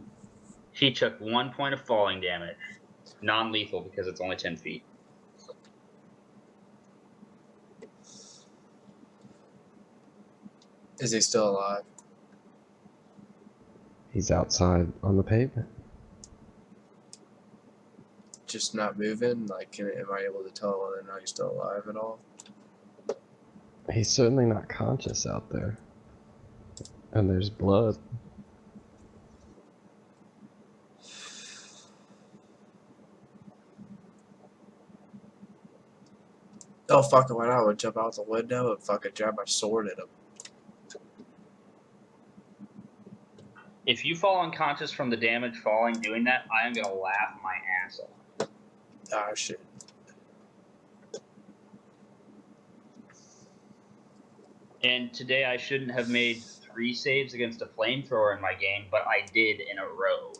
He took 1 point of falling damage. Non-lethal because it's only 10 feet. Is he still alive? He's outside on the pavement. Just not moving? Like, am I able to tell whether or not he's still alive at all? He's certainly not conscious out there. And there's blood. Oh, fuck it, why not? I would jump out the window and fucking jab my sword at him. If you fall unconscious from the damage falling doing that, I am going to laugh my ass off. Ah, shit. And today I shouldn't have made 3 saves against a flamethrower in my game, but I did in a row.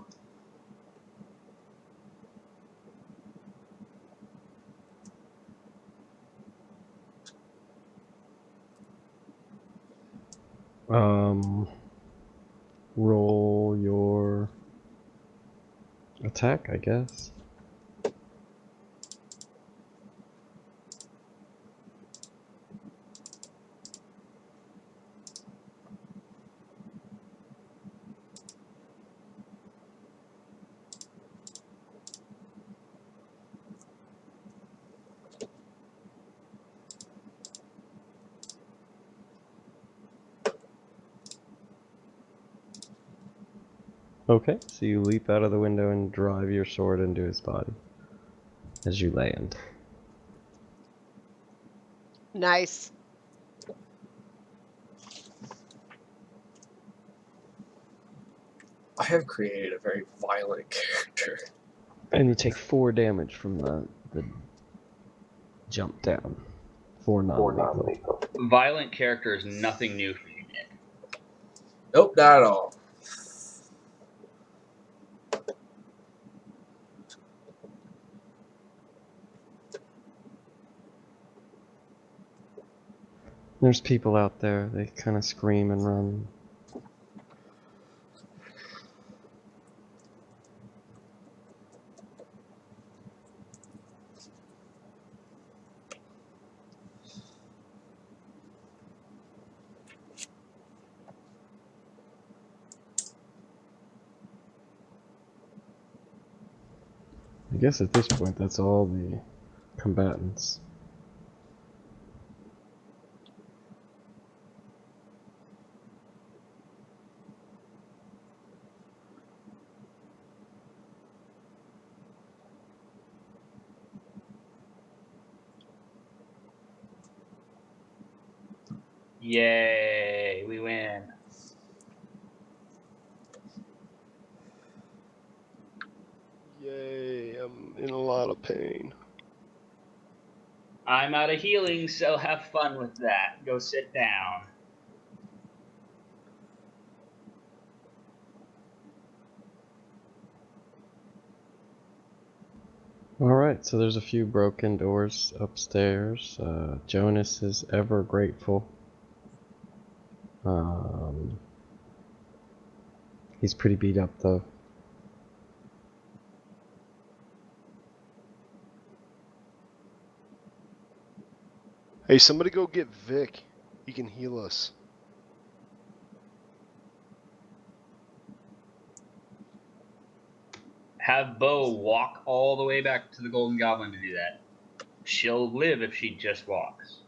Roll your attack, I guess. Okay, so you leap out of the window and drive your sword into his body as you land. Nice. I have created a very violent character. And you take 4 damage from the jump down. 4 non-lethal. Violent character is nothing new for you, Nick. Nope, not at all. There's people out there, they kind of scream and run. guess at this point, that's all the combatants. Yay, we win. Yay, I'm in a lot of pain. I'm out of healing, so have fun with that. Go sit down. Alright, so there's a few broken doors upstairs. Jonas is ever grateful. He's pretty beat up though. Hey, somebody go get Vic. He can heal us. Have Bo walk all the way back to the Golden Goblin to do that. She'll live if she just walks.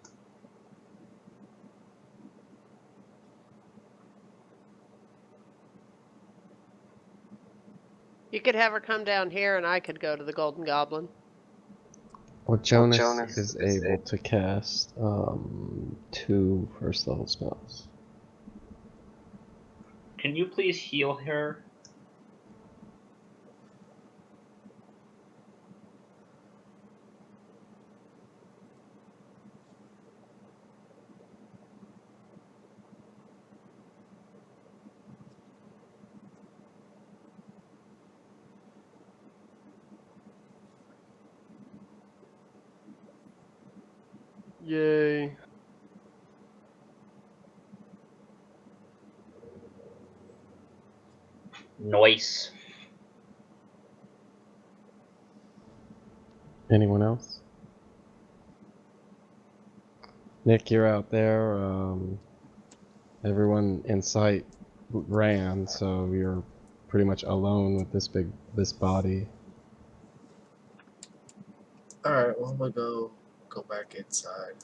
You could have her come down here and I could go to the Golden Goblin. Well, Jonas is able to cast 2 first level spells. Can you please heal her? Yay. Nice. Anyone else? Nick, you're out there. Everyone in sight ran, so you're pretty much alone with this body. Alright, well, I'm gonna go back inside.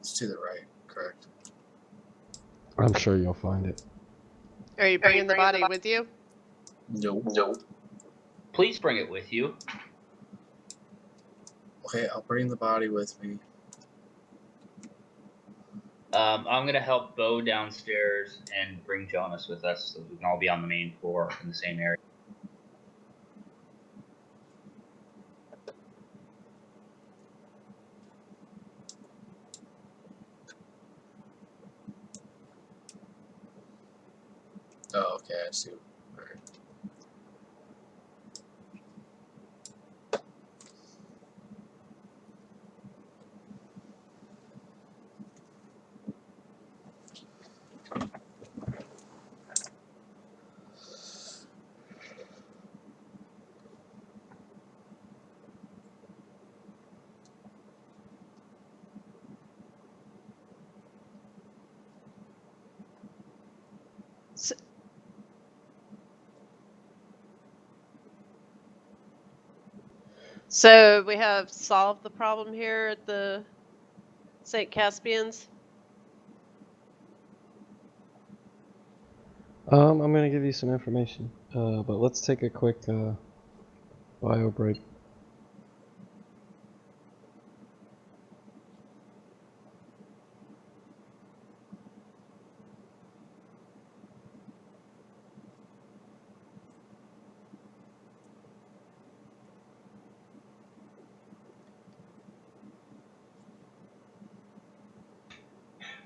It's to the right, correct? I'm sure you'll find it. Are you bringing the body with you? Nope. Please bring it with you. Okay, I'll bring the body with me. I'm going to help Bo downstairs and bring Jonas with us so we can all be on the main floor in the same area. Oh, okay, I see. Alright. So we have solved the problem here at the St. Caspian's. I'm gonna give you some information, but let's take a quick bio break.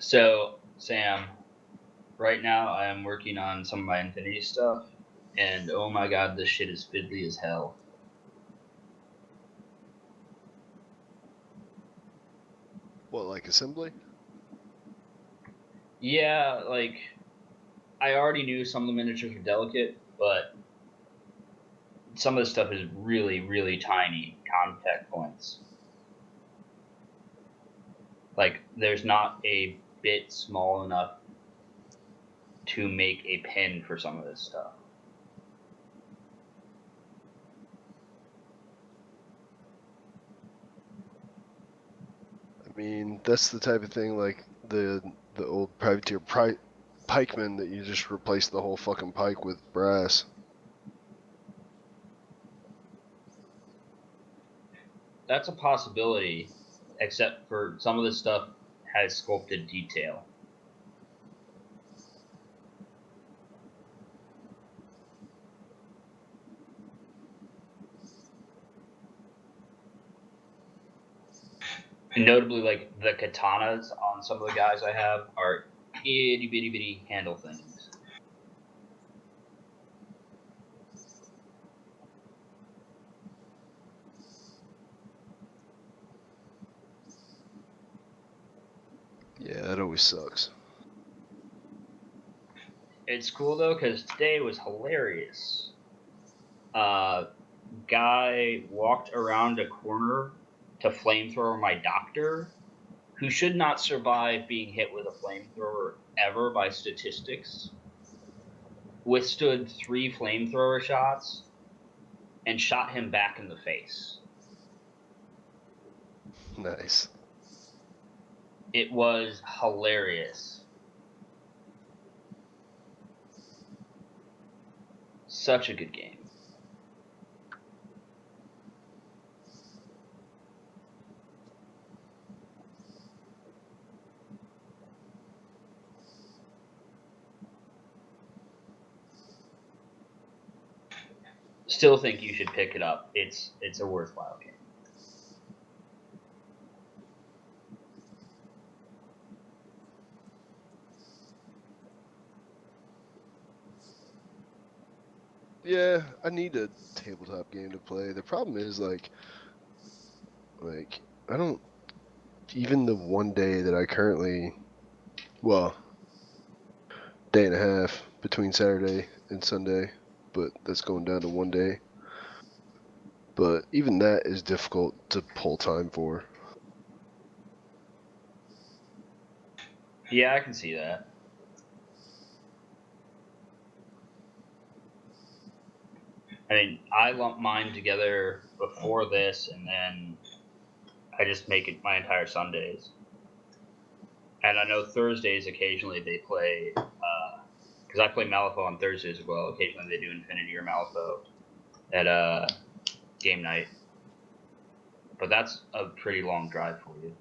So, Sam, right now I am working on some of my Infinity stuff, and oh my god, this shit is fiddly as hell. What, like assembly? Yeah, like, I already knew some of the miniatures were delicate, but some of the stuff is really, really tiny contact points. Like, there's not a bit small enough to make a pin for some of this stuff. I mean, that's the type of thing like the old privateer pikeman that you just replace the whole fucking pike with brass. That's a possibility, except for some of this stuff has sculpted detail. And notably, like the katanas on some of the guys I have are itty bitty handle things. Yeah, that always sucks. It's cool though, because today was hilarious. Guy walked around a corner to flamethrower my doctor, who should not survive being hit with a flamethrower ever by statistics, withstood 3 flamethrower shots, and shot him back in the face. Nice. It was hilarious. Such a good game. Still think you should pick it up. It's a worthwhile game. Yeah, I need a tabletop game to play. The problem is like I don't even the one day that I currently, well, day and a half between Saturday and Sunday, but that's going down to one day. But even that is difficult to pull time for. Yeah, I can see that. I mean, I lump mine together before this, and then I just make it my entire Sundays. And I know Thursdays occasionally they play, because I play Malifaux on Thursdays as well. Occasionally they do Infinity or Malifaux at game night. But that's a pretty long drive for you.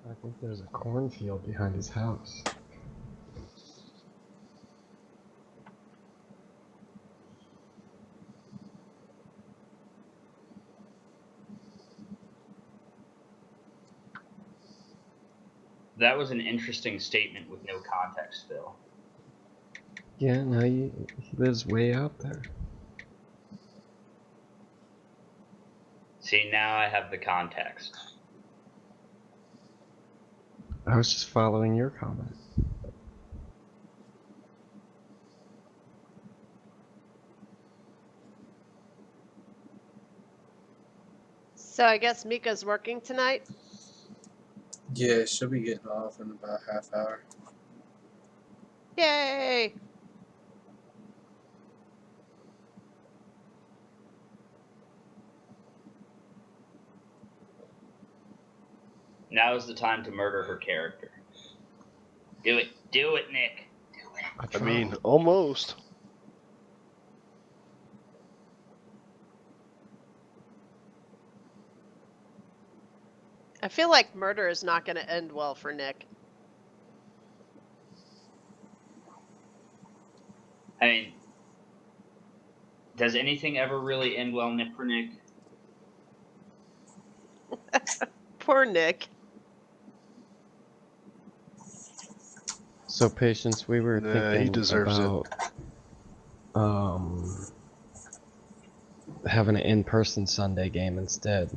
I think there's a cornfield behind his house. That was an interesting statement with no context, Phil. Yeah, no, he lives way out there. See, now I have the context. I was just following your comment. So I guess Mika's working tonight? Yeah, she'll be getting off in about a half hour. Yay! Now is the time to murder her character. Do it. Do it, Nick. Do it. I mean, almost. I feel like murder is not going to end well for Nick. I mean, does anything ever really end well for Nick? Poor Nick. So, Patience, we were Nah, thinking he deserves it. about having an in-person Sunday game instead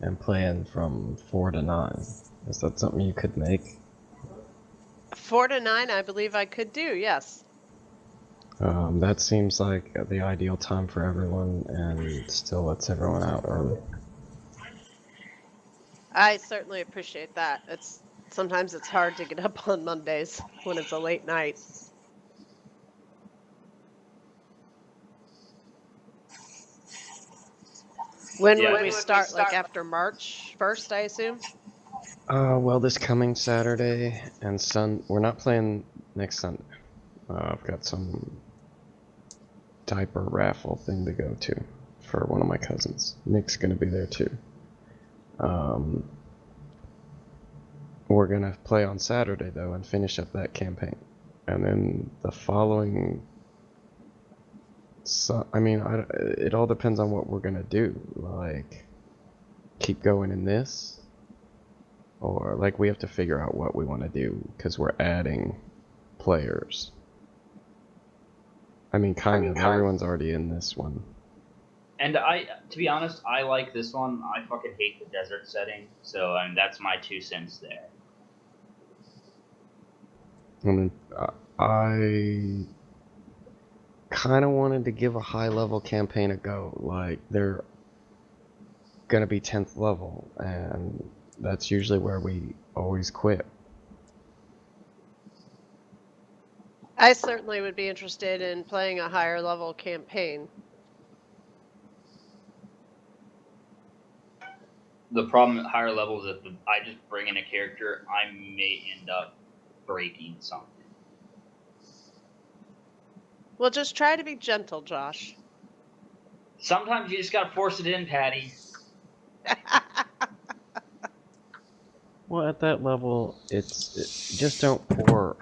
and playing from 4 to 9. Is that something you could make? 4 to 9, I believe I could do, yes. That seems like the ideal time for everyone and still lets everyone out early. I certainly appreciate that. Sometimes it's hard to get up on Mondays when it's a late night. When Yeah, would we start? Like after March 1st, I assume? Well, this coming Saturday and we're not playing next Sunday. I've got some diaper raffle thing to go to for one of my cousins. Nick's gonna be there too. We're gonna play on Saturday though and finish up that campaign, and then the following. I mean, it all depends on what we're gonna do. Like, keep going in this, or like we have to figure out what we want to do because we're adding players. I mean, kind of. Everyone's already in this one. And to be honest, I like this one. I fucking hate the desert setting, so I mean, that's my 2 cents there. I mean, I kind of wanted to give a high-level campaign a go. Like, they're gonna be 10th level, and that's usually where we always quit. I certainly would be interested in playing a higher level campaign. The problem at higher levels is that I just bring in a character, I may end up breaking something. Well, just try to be gentle, Josh. Sometimes you just gotta force it in, Patty. Well, at that level, just don't pour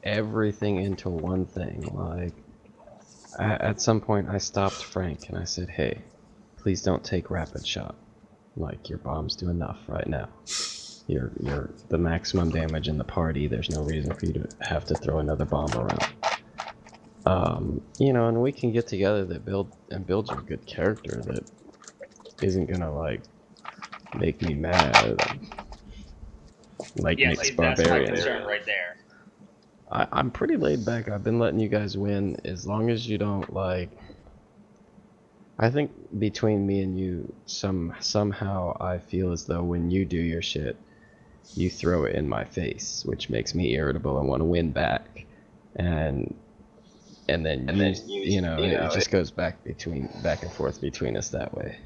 everything into one thing. Like, at some point, I stopped Frank and I said, "Hey, please don't take rapid shot. Like, your bombs do enough right now. You're the maximum damage in the party. There's no reason for you to have to throw another bomb around." You know, and we can get together that build you a good character that isn't gonna like make me mad. Like Yeah, Nick's see, that's my barbarian. concern right there. I'm pretty laid back. I've been letting you guys win as long as you don't like. I think between me and you, somehow I feel as though when you do your shit, you throw it in my face, which makes me irritable and want to win back, and then you know it just goes back and forth between us that way.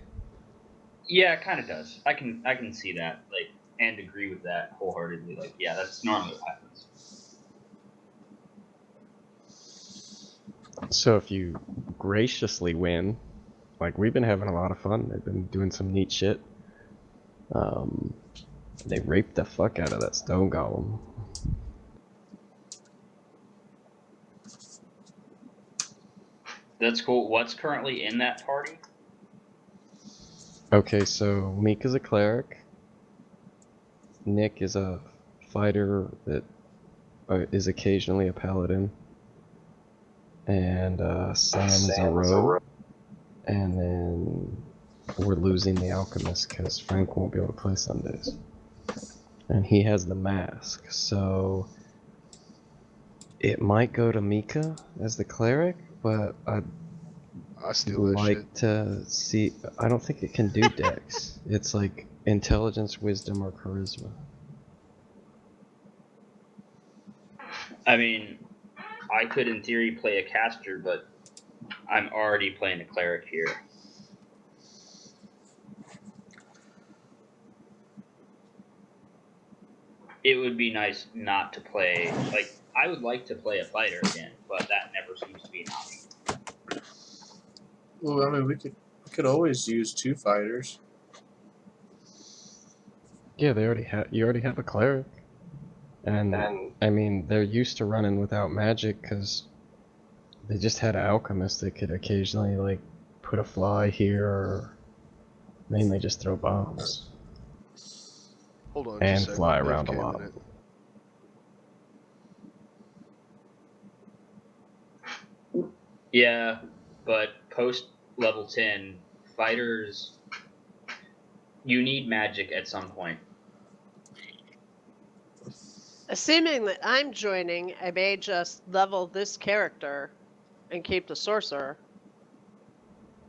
Yeah, it kind of does. I can see that, like, and agree with that wholeheartedly. Like, yeah, that's normally what happens. So if you graciously win, like we've been having a lot of fun. They've been doing some neat shit. They raped the fuck out of that stone golem. That's cool. What's currently in that party? Okay, so Mika's a cleric. Nick is a fighter that is occasionally a paladin. And Sam is a rogue. And then we're losing the alchemist because Frank won't be able to play Sundays. And he has the mask, so it might go to Mika as the cleric, but I'd like to see. I don't think it can do dex. It's like intelligence, wisdom, or charisma. I mean, I could in theory play a caster, but I'm already playing a cleric here. It would be nice not to play, like, I would like to play a fighter again, but that never seems to be an option. Well, I mean, we could always use 2 fighters. Yeah, you already have a cleric. And I mean, they're used to running without magic because they just had an alchemist that could occasionally like put a fly here or mainly just throw bombs. Hold on, and just a fly second. around a AFK lot. minute. Yeah, but post level 10, fighters, you need magic at some point. Assuming that I'm joining, I may just level this character and keep the sorcerer.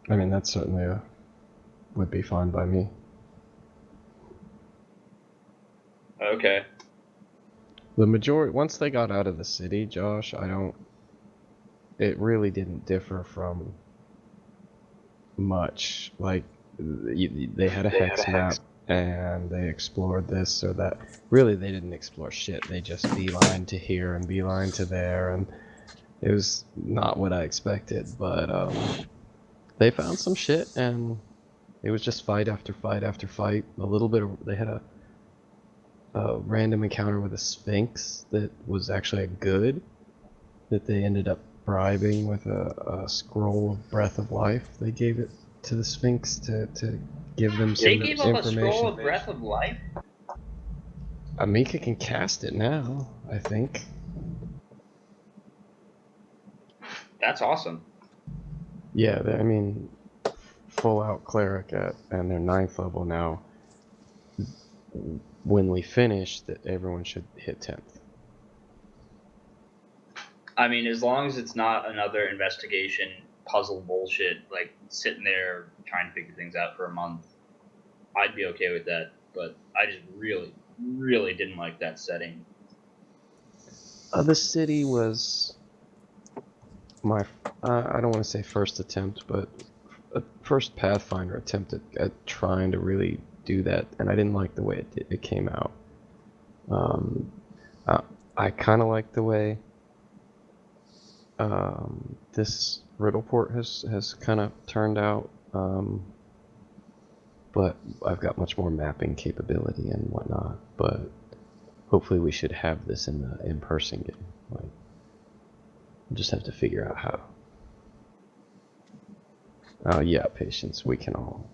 I mean, that certainly would be fine by me. Okay. The majority, once they got out of the city, Josh, it really didn't differ from much. Like, they had a hex map, and they explored this or that. Really, they didn't explore shit. They just beeline to here and beeline to there, and it was not what I expected. But they found some shit, and it was just fight after fight after fight. A little bit of, they had a random encounter with a Sphinx that was actually a good, that they ended up bribing with a scroll of Breath of Life. They gave it to the Sphinx to give them some They gave him a scroll information. of Breath of Life? Amika can cast it now, I think. That's awesome. Yeah, I mean, full out cleric and they're 9th level now. When we finish, that everyone should hit 10th. I mean, as long as it's not another investigation puzzle bullshit, like sitting there trying to figure things out for a month, I'd be okay with that. But I just really, really didn't like that setting. The city was my, I don't want to say first attempt, but first Pathfinder attempt at trying to really do that, and I didn't like the way it came out. I kind of like the way this RiddlePort has kind of turned out, but I've got much more mapping capability and whatnot. But hopefully we should have this in the in-person game. Like, we'll just have to figure out how. Yeah, patience. We can all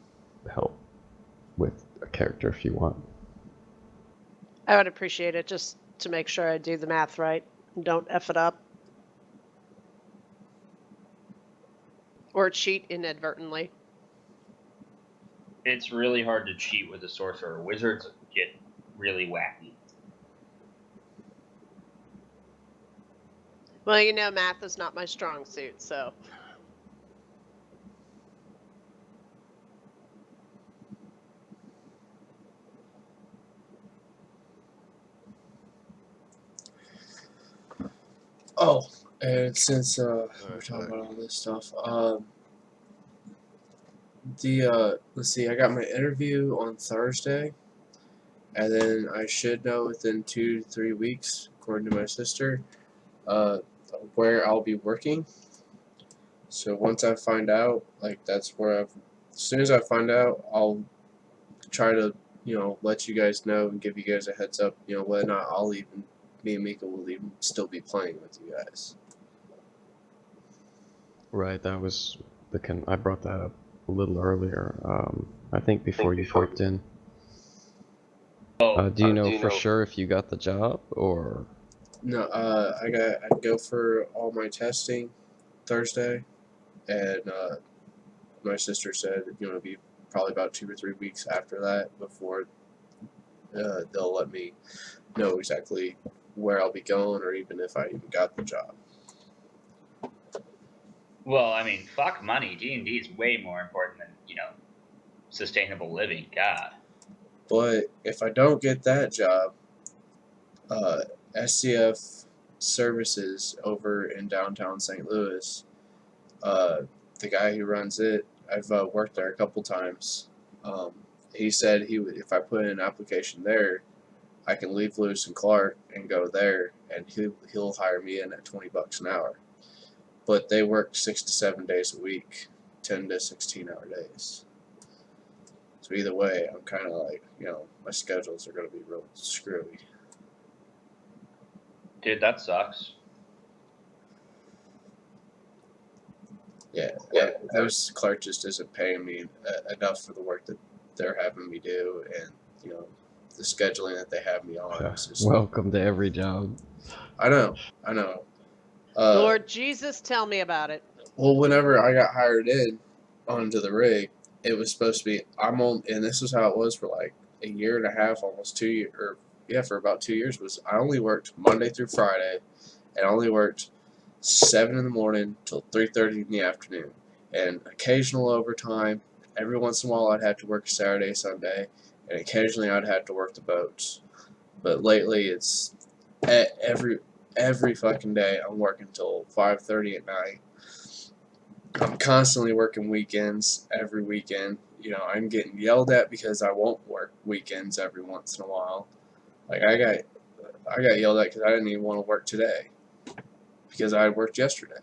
help with a character if you want. I would appreciate it just to make sure I do the math right and don't F it up. Or cheat inadvertently. It's really hard to cheat with a sorcerer. Wizards get really wacky. Well, you know, math is not my strong suit, so. Oh, and since we're talking about all this stuff, let's see, I got my interview on Thursday, and then I should know within 2 to 3 weeks, according to my sister, where I'll be working. So once I find out, like, that's where as soon as I find out, I'll try to, let you guys know and give you guys a heads up, whether or not me and Mika will even still be playing with you guys. Right, that was I brought that up a little earlier. I think before you popped in. Do you know for sure if you got the job or? No, I'd go for all my testing Thursday, and my sister said it'll be probably about 2 or 3 weeks after that before they'll let me know exactly where I'll be going or even if I even got the job. Well, I mean, fuck money. D&D is way more important than, sustainable living. God. But if I don't get that job, SCF Services over in downtown St. Louis, the guy who runs it, I've worked there a couple times. He said if I put in an application there, I can leave Lewis and Clark and go there, and he'll hire me in at $20 an hour. But they work 6 to 7 days a week, 10 to 16-hour days. So either way, I'm kind of like, my schedules are going to be real screwy. Dude, that sucks. Yeah. Lewis Clark just isn't paying me enough for the work that they're having me do, and the scheduling that they have me on. Is just, welcome to every job. I know. Lord Jesus, tell me about it. Well, whenever I got hired in onto the rig, it was supposed to be and this was how it was for like a year and a half, almost 2 years, or yeah, for about 2 years. Was I only worked Monday through Friday, and I only worked 7 in the morning till 3:30 in the afternoon, and occasional overtime. Every once in a while, I'd have to work Saturday, Sunday, and occasionally I'd have to work the boats. But lately, it's every fucking day I'm working till 5:30 at night. I'm constantly working weekends every weekend. You know, I'm getting yelled at because I won't work weekends every once in a while. Like I got yelled at because I didn't even want to work today because I had worked yesterday.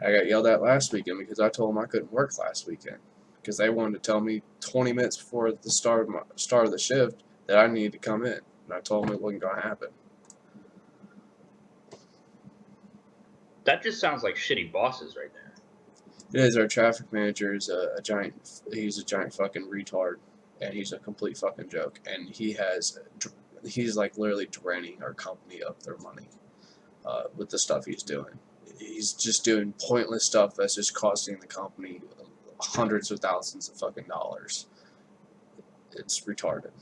I got yelled at last weekend because I told them I couldn't work last weekend because they wanted to tell me 20 minutes before the start of the shift that I needed to come in, and I told them it wasn't going to happen. That just sounds like shitty bosses right there. It is. Our traffic manager is he's a giant fucking retard, and he's a complete fucking joke, and he's like literally draining our company of their money with the stuff he's doing. He's just doing pointless stuff that's just costing the company hundreds of thousands of fucking dollars. It's retarded.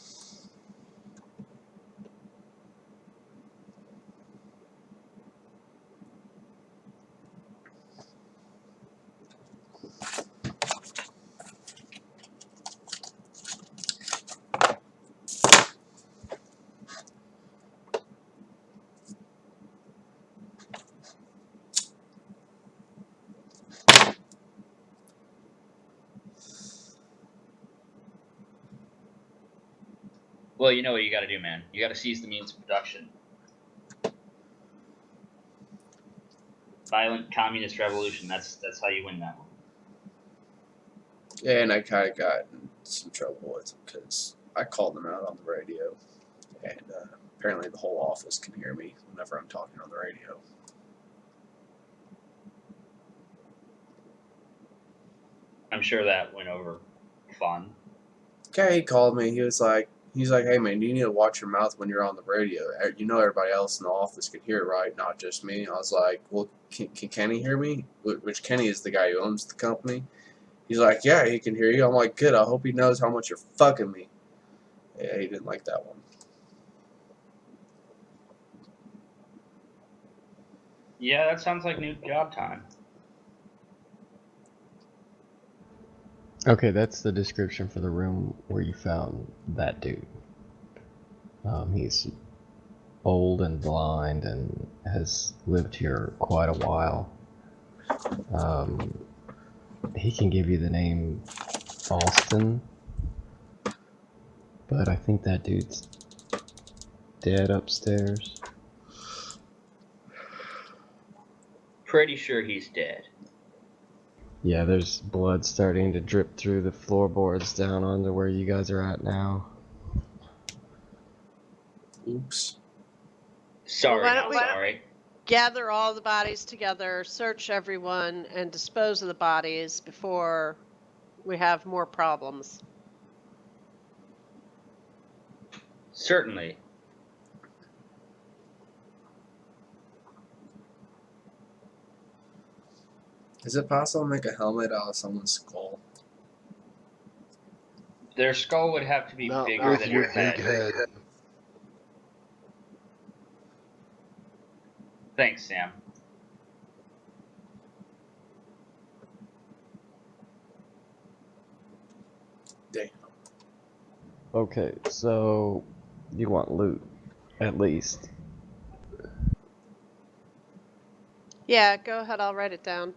Well, you know what you got to do, man. You got to seize the means of production. Violent communist revolution. That's how you win that one. Yeah, and I kind of got in some trouble with him because I called him out on the radio, and apparently the whole office can hear me whenever I'm talking on the radio. I'm sure that went over fun. Okay, he called me. He's like, hey man, you need to watch your mouth when you're on the radio. You know everybody else in the office can hear it, right? Not just me. I was like, well, can Kenny hear me? Which Kenny is the guy who owns the company. He's like, yeah, he can hear you. I'm like, good. I hope he knows how much you're fucking me. Yeah, he didn't like that one. Yeah, that sounds like new job time. Okay, that's the description for the room where you found that dude. He's old and blind and has lived here quite a while. He can give you the name Alston, but I think that dude's dead upstairs. Pretty sure he's dead. Yeah, there's blood starting to drip through the floorboards down onto where you guys are at now. Oops. Sorry, Why not don't we- sorry. Gather all the bodies together, search everyone, and dispose of the bodies before we have more problems. Certainly. Is it possible to make a helmet out of someone's skull? Their skull would have to be Not bigger with than your your big head. head. Thanks, Sam. Damn. Okay, so you want loot, at least. Yeah, go ahead, I'll write it down.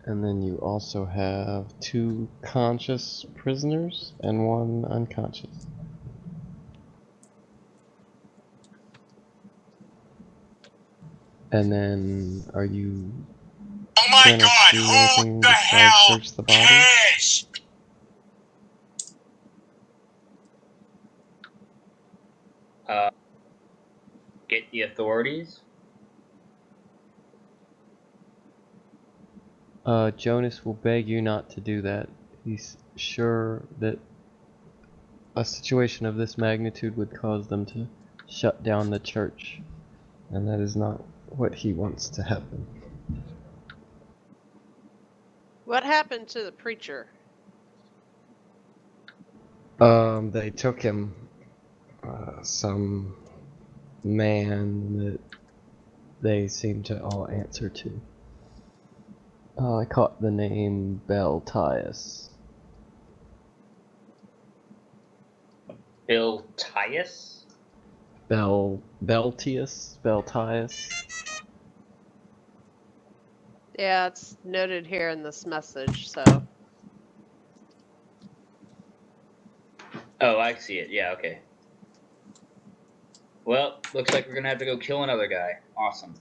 And then you also have 2 conscious prisoners and 1 unconscious. And then, are you Oh my gonna God! do Who anything the besides hell search the bodies? cares? Get await the authorities? Jonas will beg you not to do that. He's sure that a situation of this magnitude would cause them to shut down the church, and that is not what he wants to happen. What happened to the preacher? They took him, some man that they seem to all answer to. I caught the name Beltius. Bill Tius? Beltius? Yeah, it's noted here in this message, so. Oh, I see it. Yeah, okay. Well, looks like we're gonna have to go kill another guy. Awesome.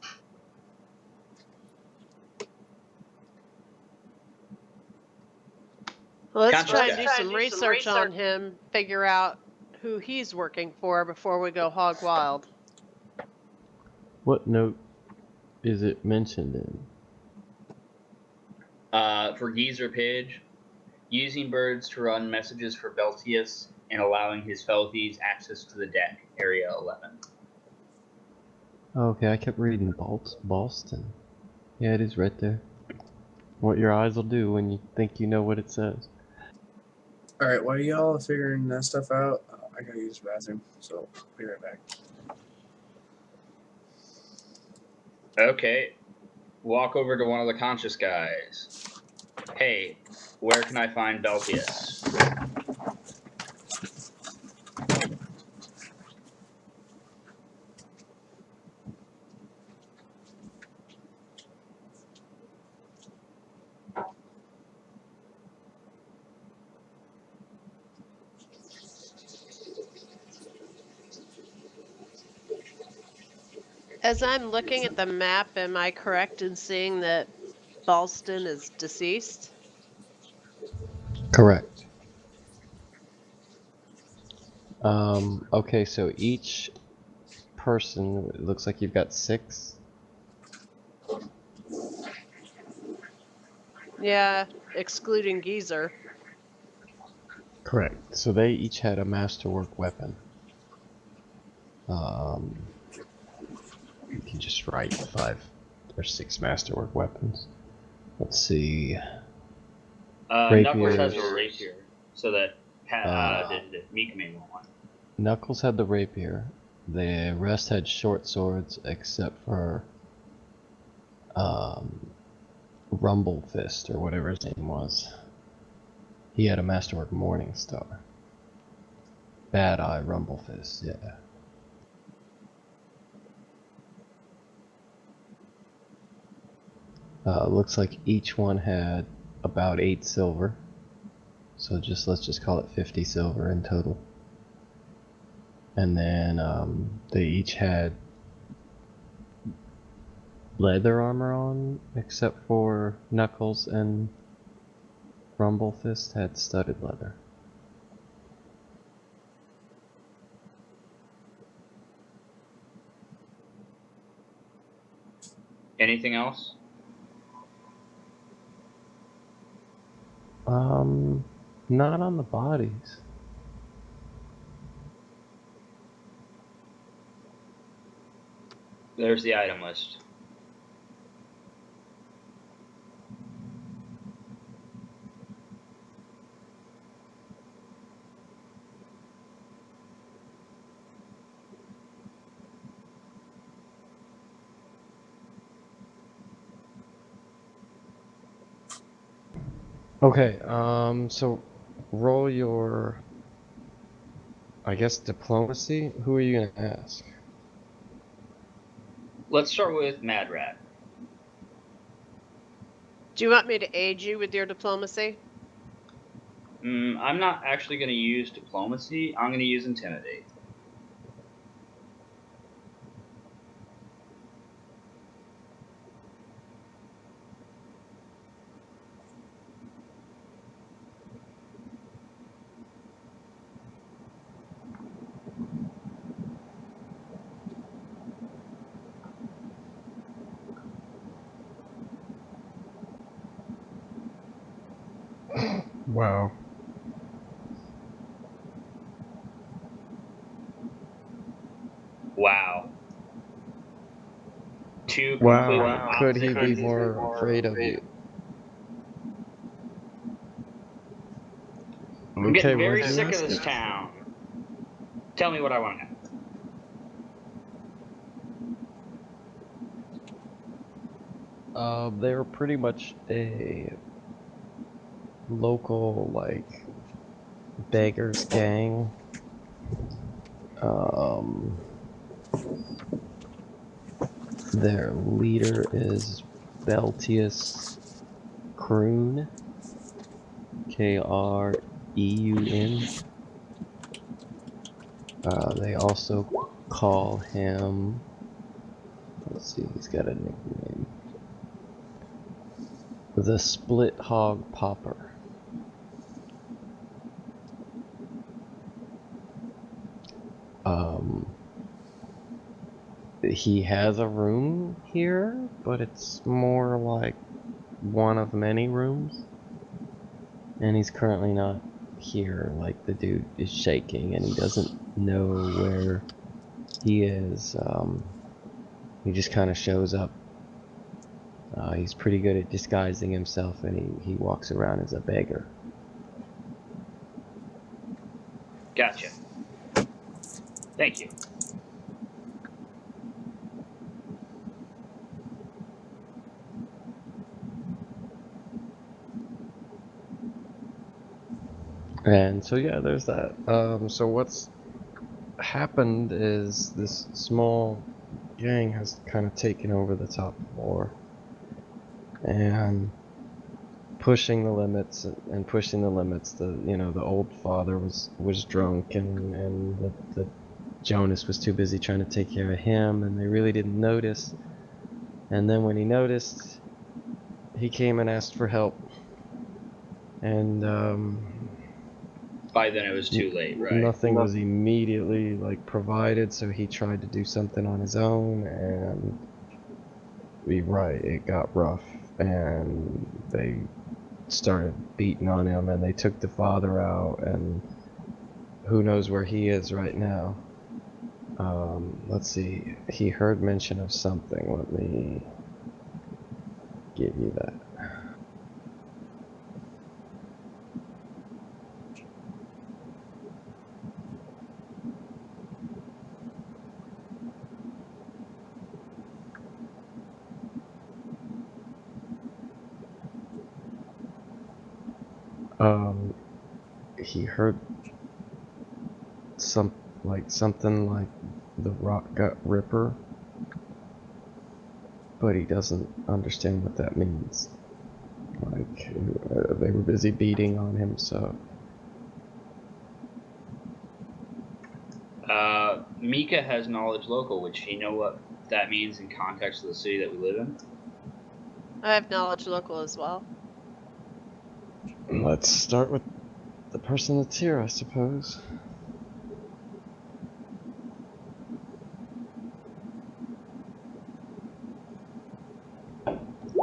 Let's Conscious try and guy. do some research on him, figure out who he's working for before we go hog wild. What note is it mentioned in? For Geezer Pidge, using birds to run messages for Beltius and allowing his fellow thieves access to the deck, Area 11. Okay, I kept reading Boston. Yeah, it is right there. What your eyes will do when you think you know what it says. Alright, while y'all are figuring that stuff out, I gotta use the bathroom, so I'll be right back. Okay. Walk over to one of the conscious guys. Hey, where can I find Beltius? As I'm looking at the map, am I correct in seeing that Boston is deceased? Correct. Okay, so each person, it looks like you've got 6. Yeah, excluding Geezer. Correct. So they each had a masterwork weapon. You can just write 5 or 6 masterwork weapons. Let's see. Knuckles has Rapiers. a rapier, so that did Mikame want one. Knuckles had the rapier. The rest had short swords except for Rumble Fist or whatever his name was. He had a masterwork Morning Star. Bad Eye Rumble Fist, yeah. Looks like each one had about 8 silver. So let's just call it 50 silver in total. And then they each had leather armor on, except for Knuckles and Rumble Fist had studded leather. Anything else? Not on the bodies. There's the item list. Okay, so roll your, I guess, diplomacy. Who are you gonna ask? Let's start with Mad Rat. Do you want me to aid you with your diplomacy? I'm not actually going to use diplomacy. I'm going to use intimidate. Wow. Wow. Two completely Wow. Could he opposite be things. more afraid of you? I'm Okay, getting what very did you sick of ask? this town. Tell me what I want to know. They're pretty much a local, like, beggars gang. Their leader is Beltius Kroon, Kreun. They also call him, let's see, he's got a nickname, the Split Hog Popper. He has a room here, but it's more like one of many rooms. And he's currently not here. Like, the dude is shaking and he doesn't know where he is. He just kind of shows up. He's pretty good at disguising himself, and he walks around as a beggar. Gotcha. Thank you. And so yeah, there's that. So what's happened is this small gang has kind of taken over the top floor and pushing the limits and pushing the limits. The old father was drunk, and the Jonas was too busy trying to take care of him, and they really didn't notice. And then when he noticed, he came and asked for help. And By then it was too late, right? nothing was immediately like provided, so he tried to do something on his own, and it got rough, and they started beating on him, and they took the father out, and who knows where he is right now. Let's see, he heard mention of something. Let me give you that. He heard something like the Rock Gut Ripper, but he doesn't understand what that means. Like, they were busy beating on him, so. Mika has knowledge local. Would she know what that means in context of the city that we live in? I have knowledge local as well. Let's start with the person that's here, I suppose.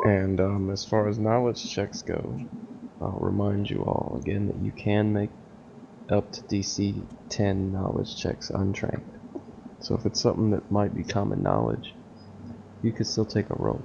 And as far as knowledge checks go, I'll remind you all again that you can make up to DC 10 knowledge checks untrained. So if it's something that might be common knowledge, you could still take a roll.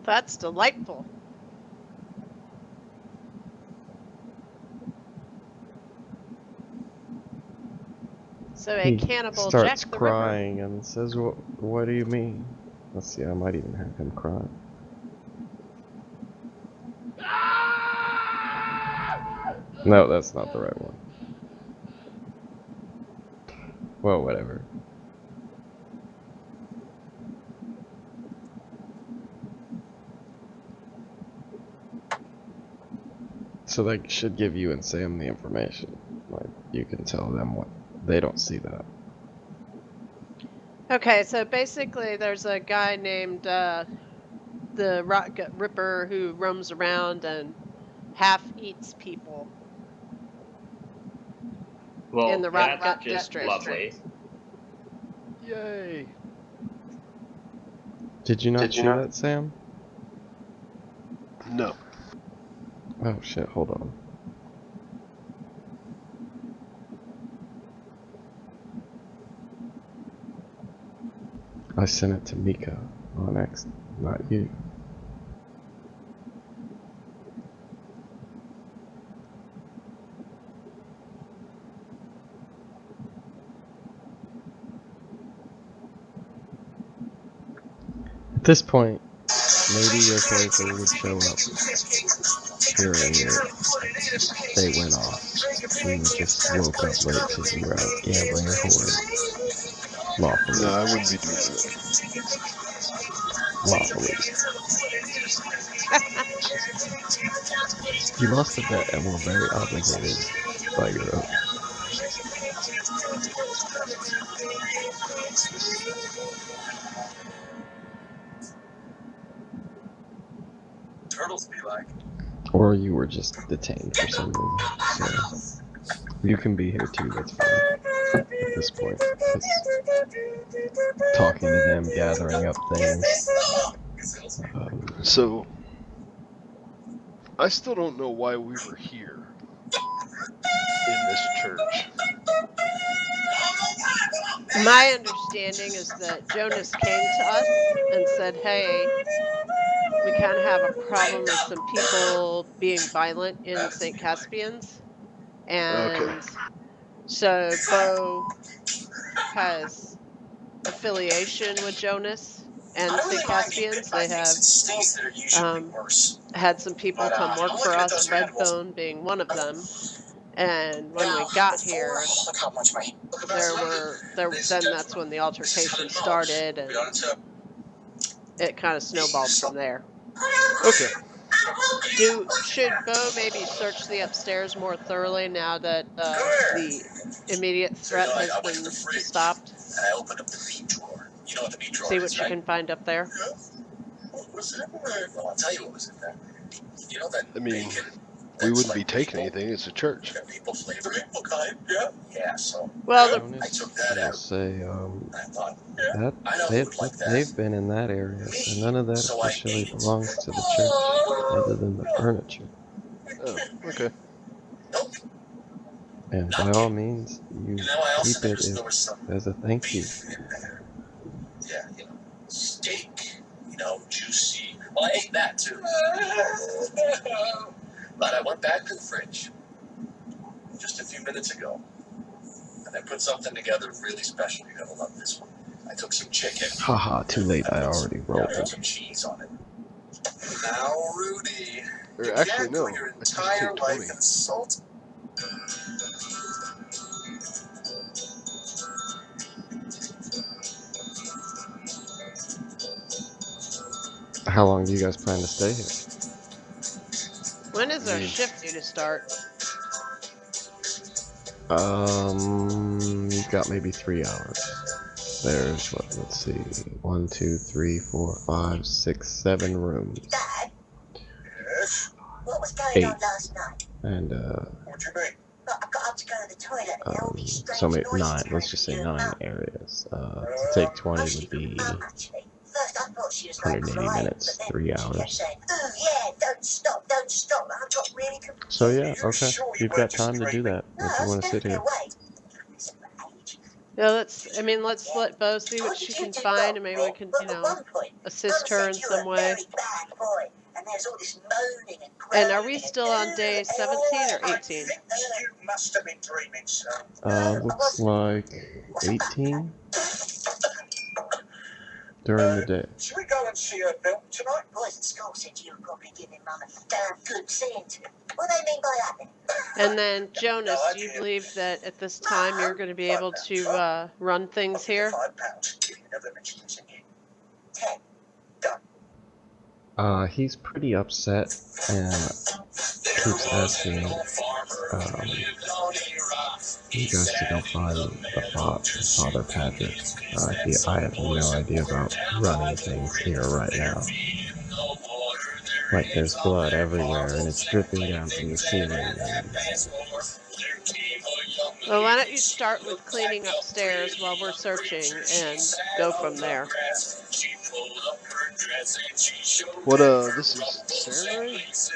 That's delightful. So a He cannibal starts Jack the Ripper. crying and says, what do you mean? Let's see, I might even have him cry. No, that's not the right one. Well, whatever. So they should give you and Sam the information. Like, you can tell them what. They don't see that. Okay, so basically there's a guy named the Rock Ripper who roams around and half eats people Well, in the that's Rock just district. lovely. Yay! Did you not see that, Sam? No. Oh shit, hold on. I sent it to Mika on X, not you. At this point, maybe your character would show up hearing that they went off, and you just woke up late because you were out gambling or whoring. Lawfully. No, I wouldn't be doing that. Lawfully. You lost a bet and were very obligated by your oath. Turtles be like. Or you were just detained for some reason. So you can be here too, that's fine. At this point. Talking to them, gathering up things. So, I still don't know why we were here in this church. My understanding is that Jonas came to us and said, hey, we kind of have a problem with some people being violent in St. Caspian's. Okay. And so Bo has affiliation with Jonas and St. Caspian's. They have had some people come work for us, Redbone being one of them. And when we got here, then that's when the altercation started, and it kind of snowballed from there. Okay. Should Bo maybe search the upstairs more thoroughly now that the immediate threat has been stopped? And I opened up the meat drawer. You know what the meat drawer See is, what you right? can find up there. Yeah. What was in there? Well, I'll tell you what was in there. You know that I mean, bacon? we wouldn't like be taking maple? anything. It's a church. That maple flavor? Maple kind, yeah. Yeah, so Well, I took that I'll out. say, I thought, that I know who would like that. they've been in that area, so none of that So I officially ate it. belongs to the church, other than the furniture. Oh, okay. Nope. And by all means, you You know, I also keep it noticed there was some as a thank you. beef in there. Yeah, you know, steak, you know, juicy. Well, I ate that too. But I went back to the fridge just a few minutes ago, and I put something together really special. You're gonna love this one. I took some chicken. Haha, too late, I already rolled I put it. some cheese on it. Now, Rudy, Or you actually, can't no. put your I just entire take life 20. in salt. How long do you guys plan to stay here? when is our shift due to start? You've got maybe 3 hours. There's what? Let's see, 1, 2, 3, 4, 5, 6, 7 rooms. Dad, Yes. what was going 8. on last night? And What you mean? Look, I got up to go to the toilet and all these strange so maybe noises 9. coming Let's just say from you and 9 Mum. areas. To take 20 Mostly would from be Mum, actually. First I thought she was like 180 crying, minutes, but then 3 she kept hours. saying, "Oh yeah, don't stop, don't stop." And I got really confused. So yeah, You're okay. sure you You've weren't got just time to do dreaming? that No, if I you was want to sit definitely here. awake. Yeah, let's let Bo see what she can find, and maybe we can, assist her in some way. And are we still on day 17 or 18? You must have been dreaming, son. Looks like 18 during the day. Should we go and see her film tonight? Boys at school said you were probably giving Mum a damn good scent. What do they mean by that then? And then, Jonas, do you believe that at this time you're going to be able to run things here? £5. You never mention this again. 10. He's pretty upset and keeps asking you guys to go find Father Patrick. I have no idea about running things here right now. Like, there's blood everywhere and it's dripping down from the ceiling. Well, why don't you start with cleaning upstairs while we're searching and go from there? What, this is Saturday? This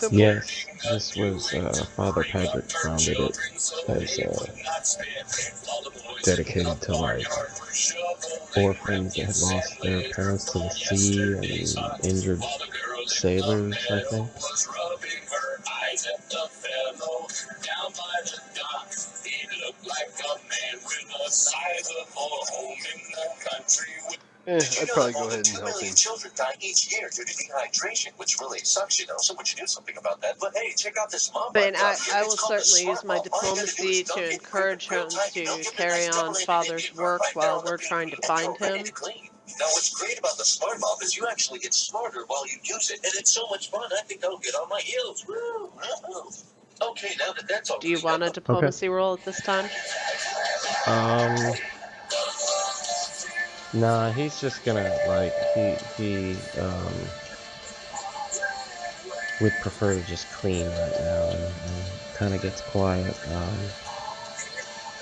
temple? Yes, this was Father Patrick founded it as dedicated to like orphans that had lost their parents to the sea and injured sailors, I think. I'd probably go ahead and help him. Children die each year due to dehydration, which really sucks, you know. Someone should do something about that. But hey, check out this mom. I mean, I will certainly use my diplomacy to encourage him to carry on Father's work while we're trying to find him. Now, what's great about the Smart Mop is you actually get smarter while you use it, and it's so much fun. I think I'll get on my heels. Woo! Okay, now that that's all. Do you want a diplomacy roll at this time? Nah, he's just gonna, like, he would prefer to just clean right now and kind of gets quiet.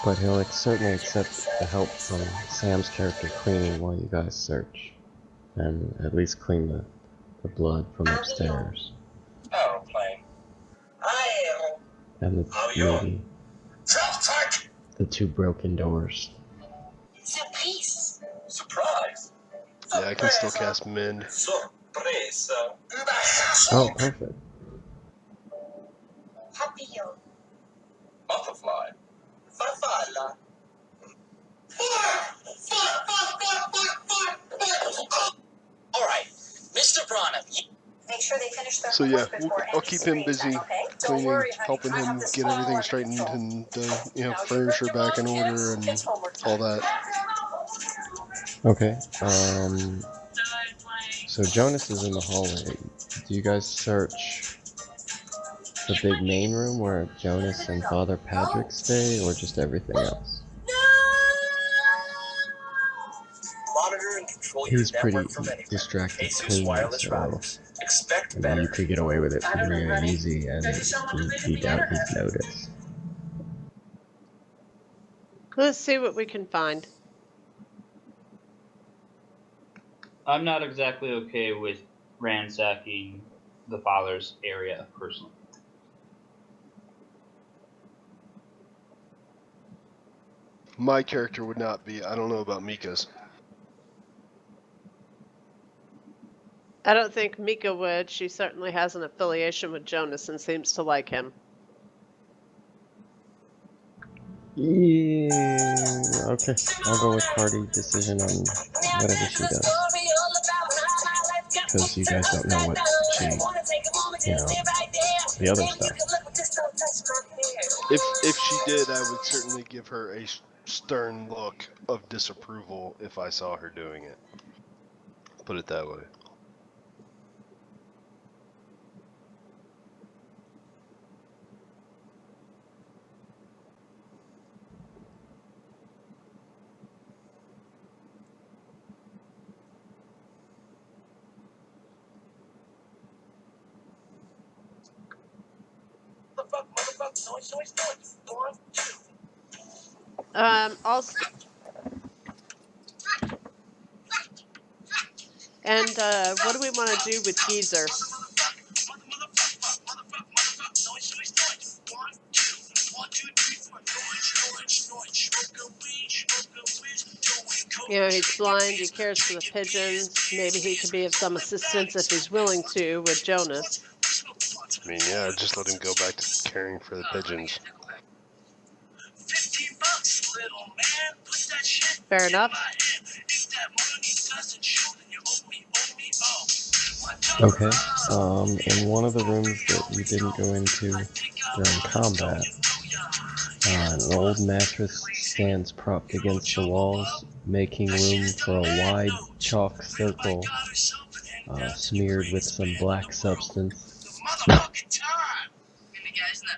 But he'll certainly accept the help from Sam's character cleaning while you guys search. And at least clean the blood from upstairs. Aeroplane. And maybe the 2 broken doors. Surprise. Surprise. Yeah, I can still cast Mend. Surprise. Oh, perfect. Papillon. Butterfly. Farfalla. All right, Mr. Branham. Make sure they finish their So yeah, homework before I'll Andy keep him screams, busy okay? Don't cleaning, worry, honey, helping I have him this get all everything under straightened control. and Now you furniture heard your back in mom, order kids. and It's homework all time. that. Okay, so Jonas is in the hallway. Do you guys search the big main room where Jonas and Father Patrick stay, or just everything else? Monitor and control He's your pretty network from anywhere. distracted Jesus cleaning, wireless so routers. Expect I mean, better. you could get away with it really easy, and he doubt he'd notice. Let's see what we can find. I'm not exactly okay with ransacking the father's area personally. My character would not be. I don't know about Mika's. I don't think Mika would. She certainly has an affiliation with Jonas and seems to like him. Yeah, okay. I'll go with party decision on whatever she does. Because you guys don't know what she, the other stuff. If she did, I would certainly give her a stern look of disapproval if I saw her doing it. Put it that way. And what do we want to do with Geezer? You know, he's blind, he cares for the pigeons. Maybe he could be of some assistance if he's willing to with Jonas. I mean, yeah, just let him go back to caring for the pigeons. Fair enough. Okay. In one of the rooms that you didn't go into during combat, an old mattress stands propped against the walls, making room for a wide chalk circle smeared with some black substance.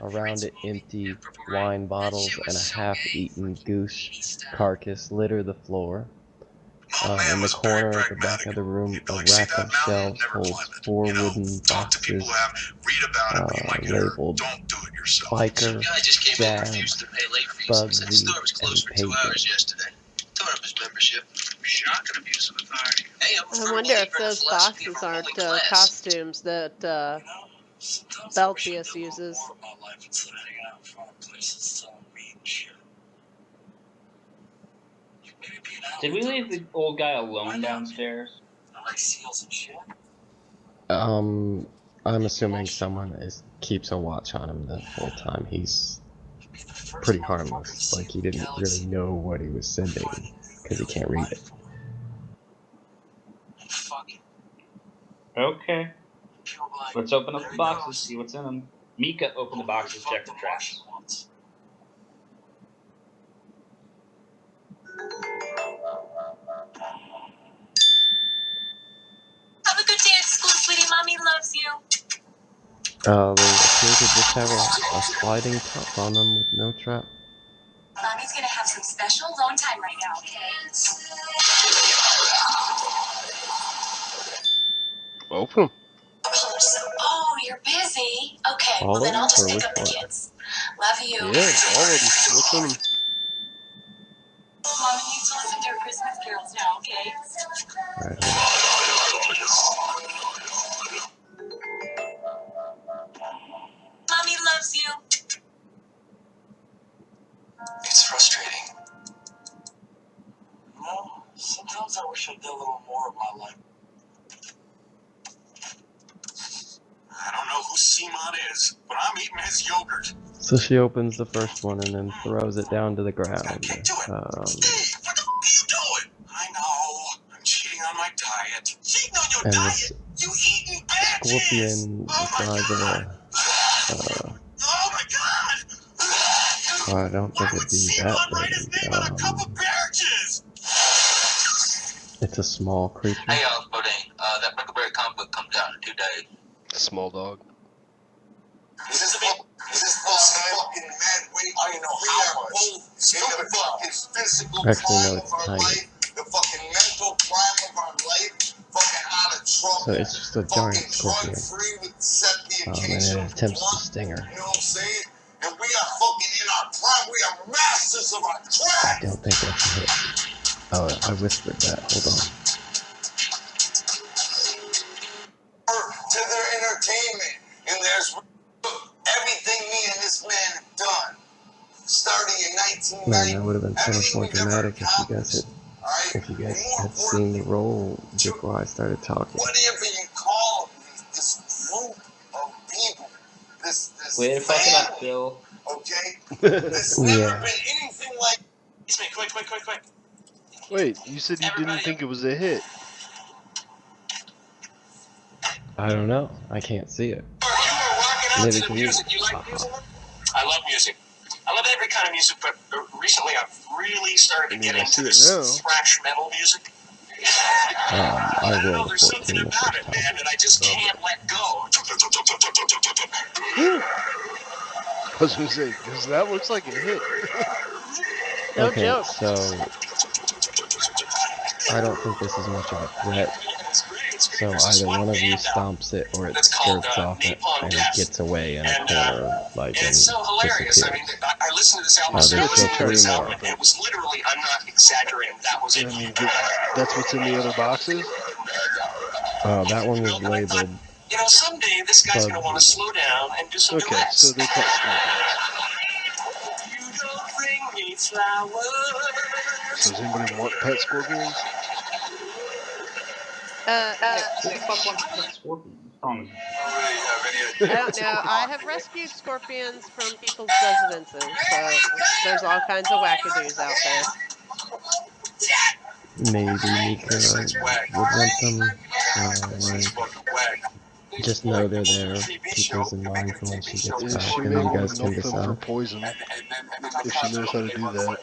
Around it, empty wine bottles and a half-eaten goose carcass litter the floor. In the corner at the back of the room, a rack of shelves holds 4 wooden boxes labeled Biker, Jab, Bugsy, and Paper. I wonder if those boxes aren't costumes that Beltius uses. Did we leave the old guy alone downstairs? I'm assuming someone keeps a watch on him the whole time. He's pretty harmless. Like, he didn't really know what he was sending because he can't read it. Okay. Let's open up the boxes, see what's in them. Mika, open the boxes, check for traps. Have a good day at school, sweetie. Mommy loves you. They appear to just have a sliding top on them with no trap. Mommy's gonna have some special alone time right now, okay? Open them. Oh, you're busy? Okay, All well then of I'll them, just or pick which up the one? kids. Love you. Yeah, all of them. What's in them? Mommy needs to listen to her Christmas carols now, okay? Alright, hold Mommy loves you. It's frustrating. No, sometimes I wish I did a little more of my life. I don't know who Simon is, but I'm eating his yogurt. on. So she opens the first one and then throws it down to the ground. Get to it. Steve, what the f*** are you doing? I know. I'm cheating on my diet. Cheating on your And diet? this You eating badges? scorpion the size of a... Oh my god! well, I don't think it'd be that Write his name on a cup of big. peaches! It's a small creature. Hey, Bodine, that Brickleberry comic book comes out in 2 days. Small dog. Is this fucking mad weight? I know how much. The fucking physical Actually, no, prime it's of our tiny. life, the fucking mental prime of our life, fucking out of trouble. So it's just a giant fucking scorpion. drug free with set the And occasional it attempts to blunt. sting her. You know what I'm saying? And we are fucking in our prime. We are masters of our I craft. don't think that's a hit. Oh, I whispered that. Hold on. To their entertainment, and there's everything me and this man have done, starting in 1990. Man, that would have been so much more Everything we've ever dramatic accomplished. if you guys had seen the roll before I started talking. Whatever you call them, this group of people, this Way to fuck it up, family, Phil. okay? There's never Yeah. been anything like. It's me, quick. Wait, you said you didn't think it was a hit. I don't know. I can't see it. You were rocking out Neither to the can you. music. You like music? I love music. I love every kind of music, but recently I've really started to get into this thrash metal music. I don't know, rolled there's something 14 the about first it, time. man, that I just can't let go. I was gonna say, because that looks like a hit. No Okay, joke. so I don't think this is much of a threat. So either one of you stomps it or it skirts off it and it gets away in a corner, like, and it's so hilarious. I mean, disappears. I listened to this album. There's still Skirts 3 off more. it. It was literally, I'm not exaggerating, that was it. I mean, that's what's in the other boxes. That one was labeled. You know, someday this guy's going to want to Bugsy. slow down and do some Okay, duets. so they're pet scorpions. You don't bring me flowers. So does anybody want pet scorpions? No. Who the fuck wants pet scorpion? What's wrong with you? I don't know. I have rescued scorpions from people's residences, so there's all kinds of wackadoos out there. maybe Mika would rent them. Just know they're there. Keep those in mind for when she gets back, She and may you want guys to can milk them for decide. poison if she knows how to do that.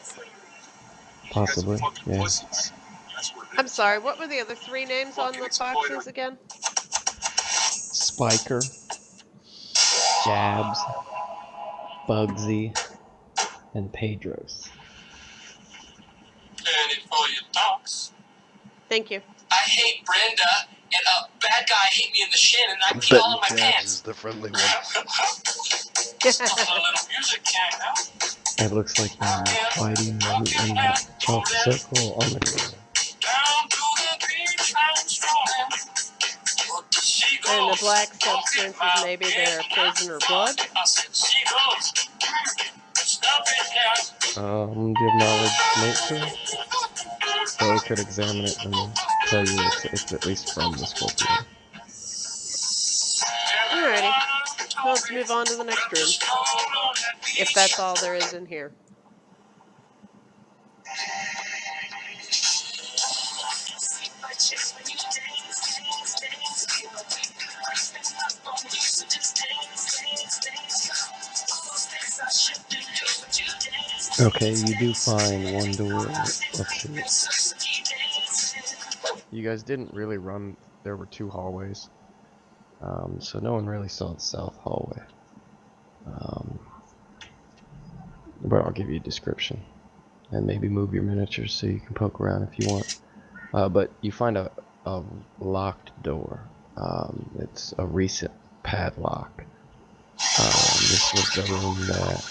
Possibly, yeah. I'm sorry, what were the other 3 names on the boxes again? Spiker, Jabs, Bugsy, and Pedros. And for your talks. Thank you. I hate Brenda, and a bad guy hit me in the shin, and I I'm pee all betting in my Jabs pants. is the friendly one. Just a little music, you know? It looks like they're fighting in that chalk circle on the ground. Down to the beach, I'm strolling. But the seagulls And the black don't get substance my is maybe their poison or blood? I said, seagulls, stop it now. Do you have knowledge nature? They could examine it and tell you it's at least from the scorpion. Alrighty. Well, let's move on to the next room. If that's all there is in here. Okay, you do find one door. Let's see. You guys didn't really run. There were 2 hallways. So no one really saw the south hallway. But I'll give you a description. And maybe move your miniatures so you can poke around if you want. But you find a locked door. It's a recent padlock. This was the room that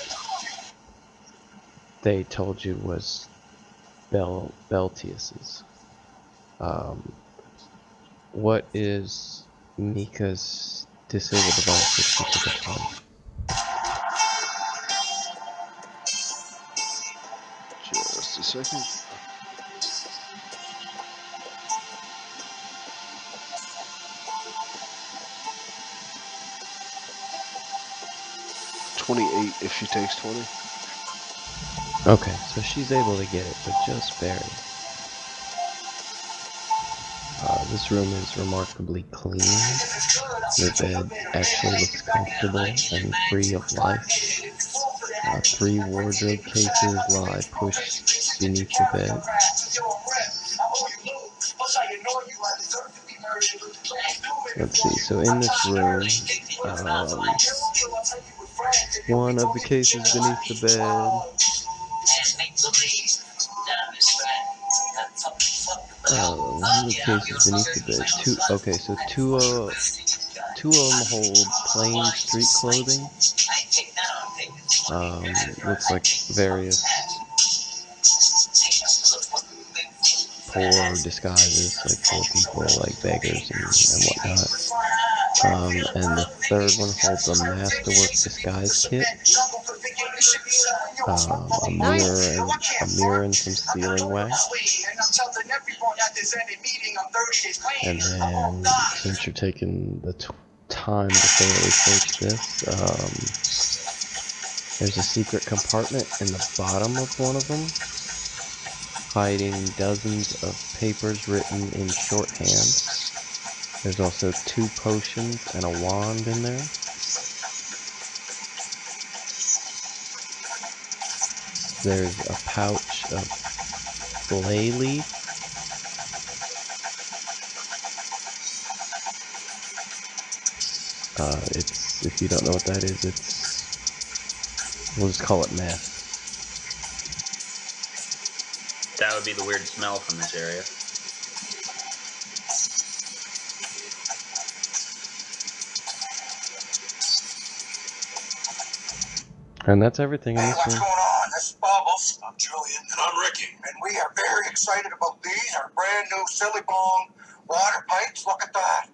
they told you was Beltius's. What is Mika's disabled device that she took it from? Just a second. $28 if she takes 20. Okay, so she's able to get it, but just barely. This room is remarkably clean. Your bed actually looks comfortable and free of lice. 3 wardrobe cases lie pushed beneath the bed. Let's see, so in this room, one of the cases beneath the bed, one of the cases beneath the bed, okay, so two of them hold plain street clothing. Looks like various poor disguises, like poor people, like beggars and whatnot. And the third one holds a masterwork disguise kit, a mirror and some sealing wax. And then, since you're taking the time to thoroughly search this, there's a secret compartment in the bottom of one of them, hiding dozens of papers written in shorthand. There's also 2 potions and a wand in there. There's a pouch of flay leaf. It's, if you don't know what that is, we'll just call it meth. That would be the weird smell from this area. And that's everything in this What's room. going on? This is Bubbles. I'm Julian. And I'm Ricky. And we are very excited about these, our brand new Silly Bong water pipes. Look at that.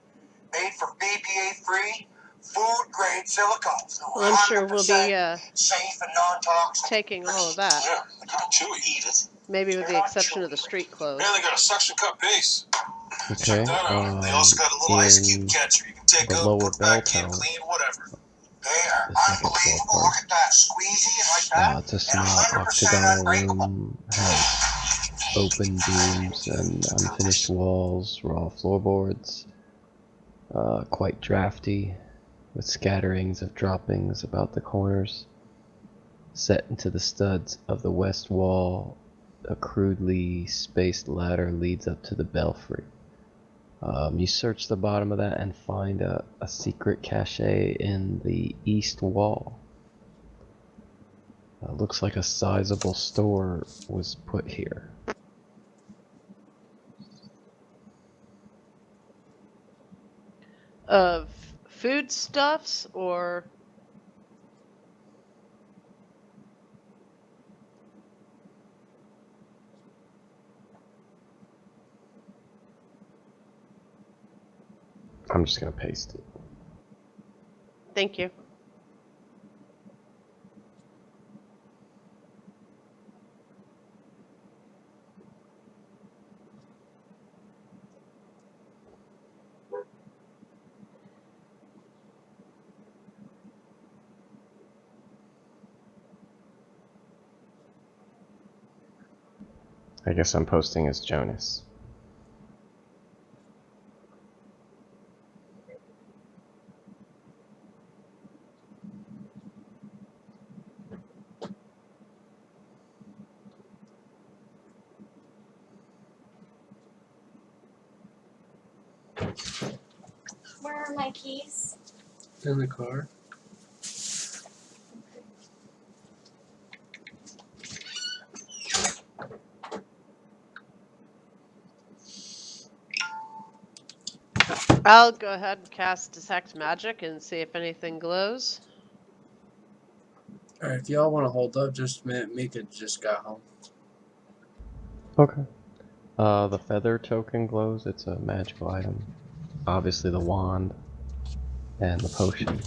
Made from BPA-free, food-grade silicone. Well, I'm sure we'll be safe and non-toxic. taking all of that. Yeah, they got chewy. Eat it. Maybe with the exception of the street clothes. Yeah, they got a suction cup base. Okay, Check that out. They also got a little ice cube catcher. You can take the out, lower put back bell in, tower, clean, whatever. They are the second floor unbelievable. part. Look at that. Squeezy like that. It's a small octagonal room, has open beams and unfinished walls, raw floorboards, quite drafty, with scatterings of droppings about the corners. Set into the studs of the west wall, a crudely spaced ladder leads up to the belfry. You search the bottom of that and find a secret cache in the east wall. Looks like a sizable store was put here. Of foodstuffs or I'm just gonna paste it. thank you. I guess I'm posting as Jonas. Where are my keys? In the car. I'll go ahead and cast Detect Magic and see if anything glows. Alright, if y'all want to hold up just a minute, Mika just got home. Okay. The feather token glows. It's a magical item. Obviously the wand and the potion.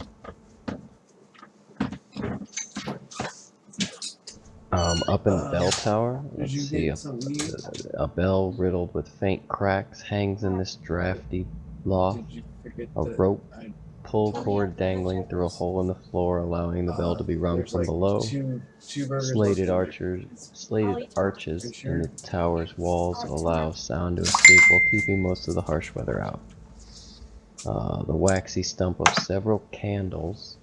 Up in the bell tower, let's see, a bell riddled with faint cracks hangs in this drafty loft. Did you forget A that rope I pull cord dangling through a hole in the floor, allowing the bell to be rung there's from like below. two burgers Slated left arches sure? in the tower's walls allow sound to escape while keeping most of the harsh weather out. The waxy stump of several candles,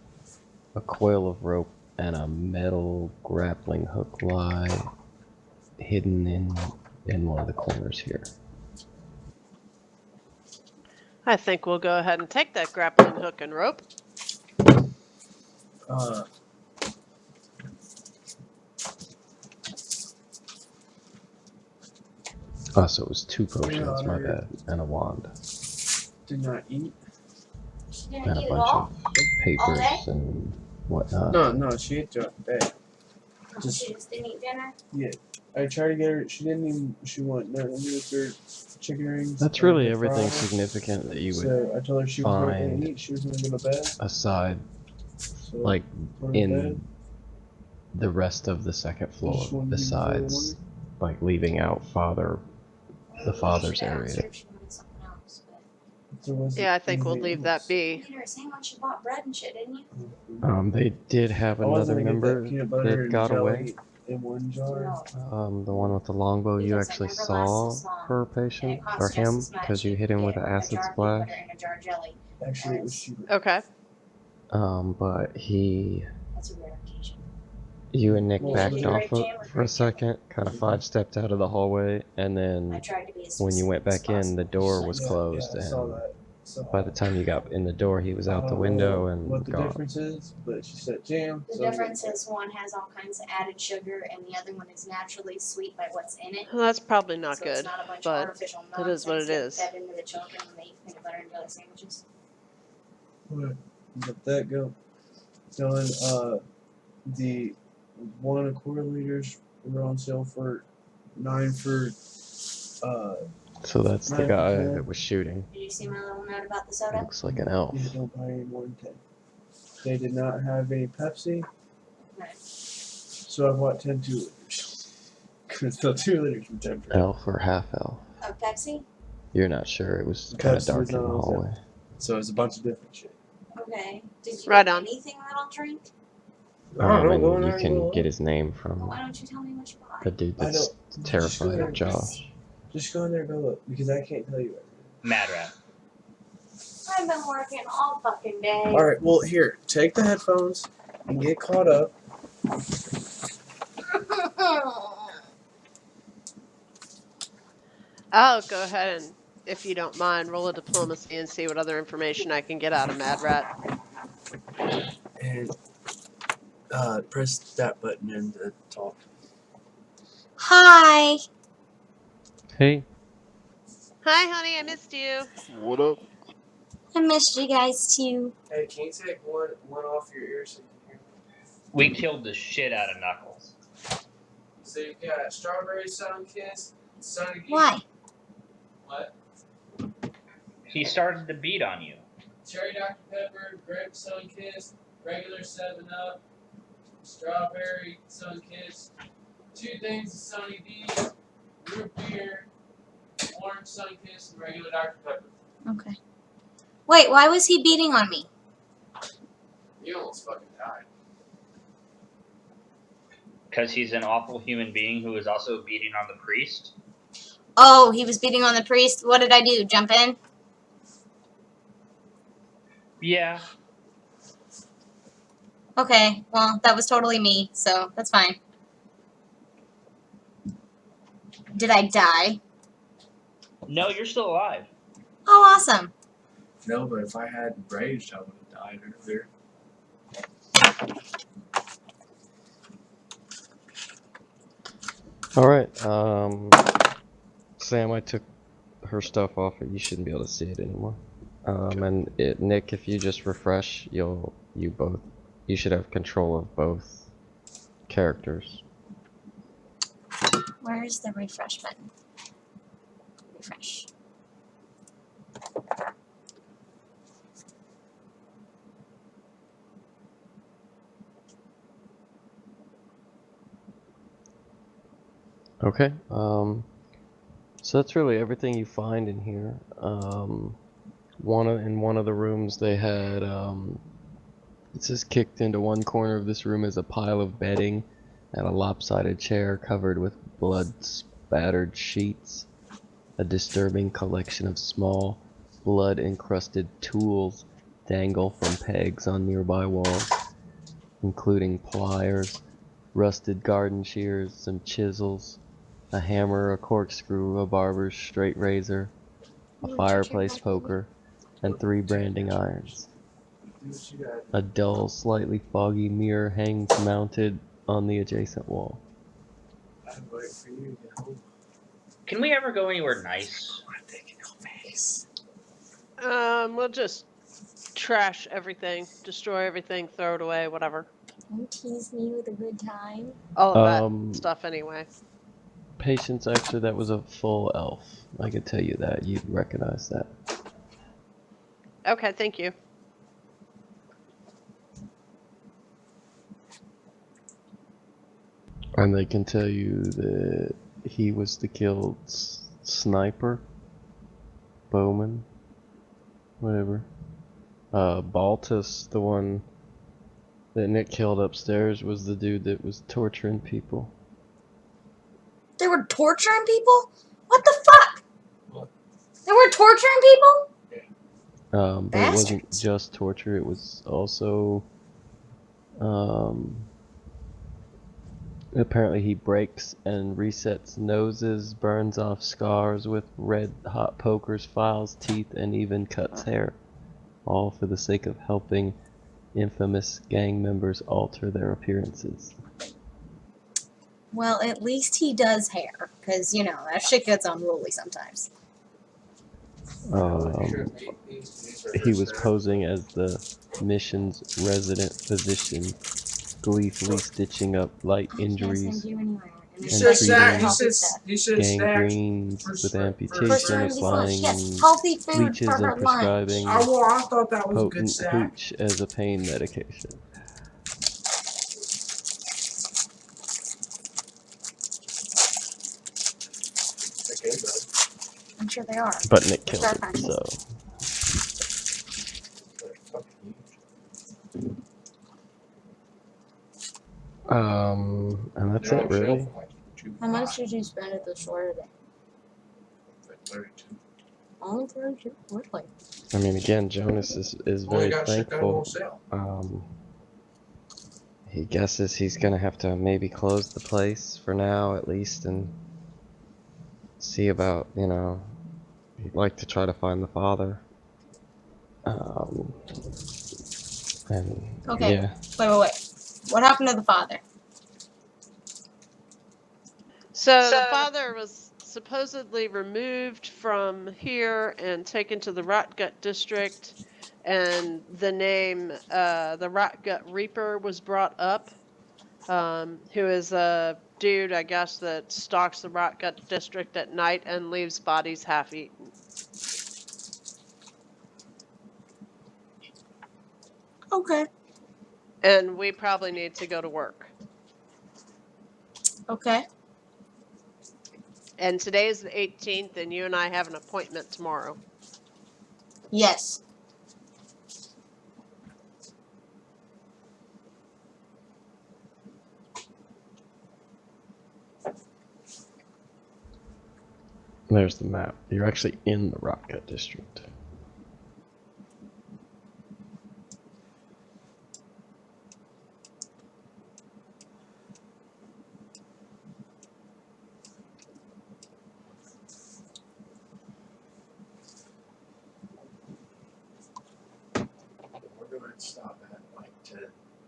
a coil of rope, and a metal grappling hook lie hidden in one of the corners here. I think we'll go ahead and take that grappling hook and rope. Oh, so it was 2 potions, my bad, and a wand, Did not eat. She didn't and a eat it bunch all? of papers day? and whatnot. No, she ate throughout the day. She just didn't eat dinner? Yeah. I tried to get her, she didn't even, she wanted nothing to do with her chicken rings. That's or really her everything fries. significant that you would So I told her she was not going find to eat, she was going to go to bed. aside, So like, go to bed. in the rest of the second floor, Just wanted to give you a besides, like, leaving out the father's area. She wanted something else, but There was Yeah, I think we'll anything leave that else. you be. made her a sandwich, you bought bread and shit, didn't you? They did have I was another gonna get that member peanut butter that and got jelly away. in one jar. No. The one with the longbow, you Because I actually remember saw last this long, her and patient, it cost or just him, as much. because you You hit could him with get an a acid jar of peanut splash. butter and a jar of jelly. Actually, it was cheaper. Okay. But That's a rare occasion. you and Nick Well, backed was it off grape jam or for a grape jelly? second, kind of 5-stepped out of the hallway, and I then tried to be as when you went specific back as in, the possible. door was Yeah, closed, I saw and that. So, by the time you got in the door, he was I out the don't window know and what the gone. difference is, but she said jam. The so I'm difference getting is one has all kinds of added sugar and the other one is naturally sweet by what's in it. Well, that's probably not So it's good, not a bunch of but artificial it is what nonsense it getting is. fed into the children when they eat peanut butter and jelly sandwiches. Alright, let that go. Dylan, the 1 1/4 liters were on sale for 9 for So that's the 9 for guy 10. that was shooting. Did you see my little note about the soda? Looks like an elf. Yeah, don't buy any more than 10. They did not have any Pepsi, Right. so I bought 10 2-liters. Because the 2 liters were 10 for 10. Elf or half elf? Of Pepsi? You're not sure. It was kind of Pepsi dark was in the not on sale. hallway. So it's a bunch of different shit. Okay. Did you Right get on. anything that'll drink? I don't know. Go in And you there and can go get look. his name Well, why from don't you tell me what you bought? the dude I that's know. Just go terrified there. of Josh. Just go in there and go look because I can't tell you everything. Mad Rat. I've been working all fucking day. All right. Well, here, take the headphones and get caught up. I'll go ahead and, if you don't mind, roll a diplomacy and see what other information I can get out of Mad Rat. And press that button and talk. Hi. Hey, Hi, honey, I missed you. What up? I missed you guys too. Hey, can you take one off your ear so you can hear me? We killed the shit out of Knuckles. So you got strawberry Sunkiss, Sunny. Why? What? He started to beat on you. Cherry Dr. Pepper, grape Sunkiss, regular 7-Up, strawberry Sunkiss, 2 things of Sunny D, root beer, orange Sunkiss, and regular Dr. Pepper. Okay. Wait, why was he beating on me? You almost fucking died. Because he's an awful human being who is also beating on the priest. Oh, he was beating on the priest. What did I do? Jump in? Yeah. Okay, well, that was totally me, so that's fine. Did I die? No, you're still alive. Oh, awesome. No, but if I had raged, I would have died earlier. alright, Sam, I took her stuff off it. You shouldn't be able to see it anymore. And Nick, if you just refresh, you should have control of both characters. Where's the refresh button? Refresh. Okay, so that's really everything you find in here. In one of the rooms they had, it says kicked into one corner of this room is a pile of bedding and a lopsided chair covered with blood-spattered sheets. A disturbing collection of small, blood-encrusted tools dangle from pegs on nearby walls, including pliers, rusted garden shears, some chisels, a hammer, a corkscrew, a barber's straight razor, a fireplace poker, and 3 branding irons. A dull, slightly foggy mirror hangs mounted on the adjacent wall. I'd wait for you to get home. Can we ever go anywhere nice? I'm taking your face. We'll just trash everything, destroy everything, throw it away, whatever. Don't tease me with a good time. All of that stuff anyway. Patience, actually, that was a full elf. I could tell you that. You'd recognize that. Okay, thank you. And they can tell you that he was the killed sniper, bowman, whatever. Baltus, the one that Nick killed upstairs, was the dude that was torturing people. They were torturing people? What the fuck? What? They were torturing people? But it wasn't Bastards. just torture, it was also, apparently he breaks and resets noses, burns off scars with red hot pokers, files teeth, and even cuts hair. All for the sake of helping infamous gang members alter their appearances. Well, at least he does hair, because, you know, that shit gets unruly sometimes. He was posing as the mission's resident physician, gleefully stitching up light injuries and treating gangrenes with amputation, applying leeches and prescribing I thought that was a good potent snack. hooch as a pain medication. I'm sure they are. But Nick They're killed him, Starfighters. so. And that's They're it, on sale really. for like How much did you spend at the store today? $32. Only 32. Really? I mean, again, Jonas is Well, they very got shit that thankful. won't sell. He guesses he's gonna have to maybe close the place for now, at least, and see about, you know, he'd like to try to find the father. And Okay. yeah, Wait. What happened to the father? So the father was supposedly removed from here and taken to the Rot Gut district, and the name the Rot Gut Reaper was brought up, who is a dude, I guess, that stalks the Rot Gut district at night and leaves bodies half eaten. Okay. And we probably need to go to work. Okay. And today is the 18th, and you and I have an appointment tomorrow. Yes. there's the map. You're actually in the Rock Cut district. We're going to stop at like 10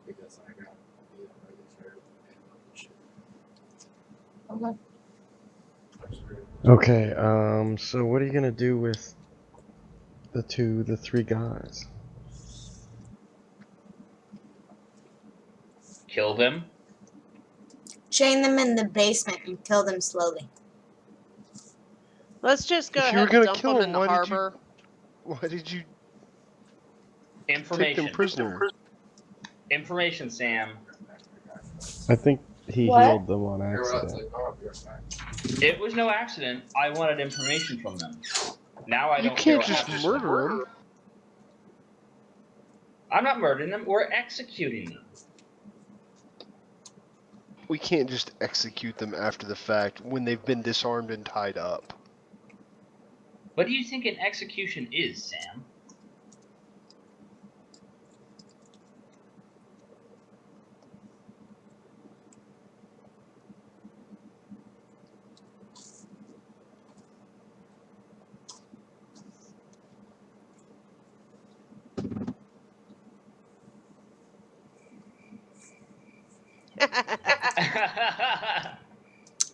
because I got to be ready for shit. Okay. Okay, so what are you gonna do with the three guys? Kill them. Chain them in the basement and kill them slowly. Let's just go If you were ahead and gonna dump kill them them, in the harbor. why did you take them Information. prisoner? Information, Sam. I think he What? healed them on accident. It was no accident. I wanted information from them. Now I You don't care can't what just happens to them. murder them. I'm not murdering them. We're executing them. We can't just execute them after the fact when they've been disarmed and tied up. What do you think an execution is, Sam?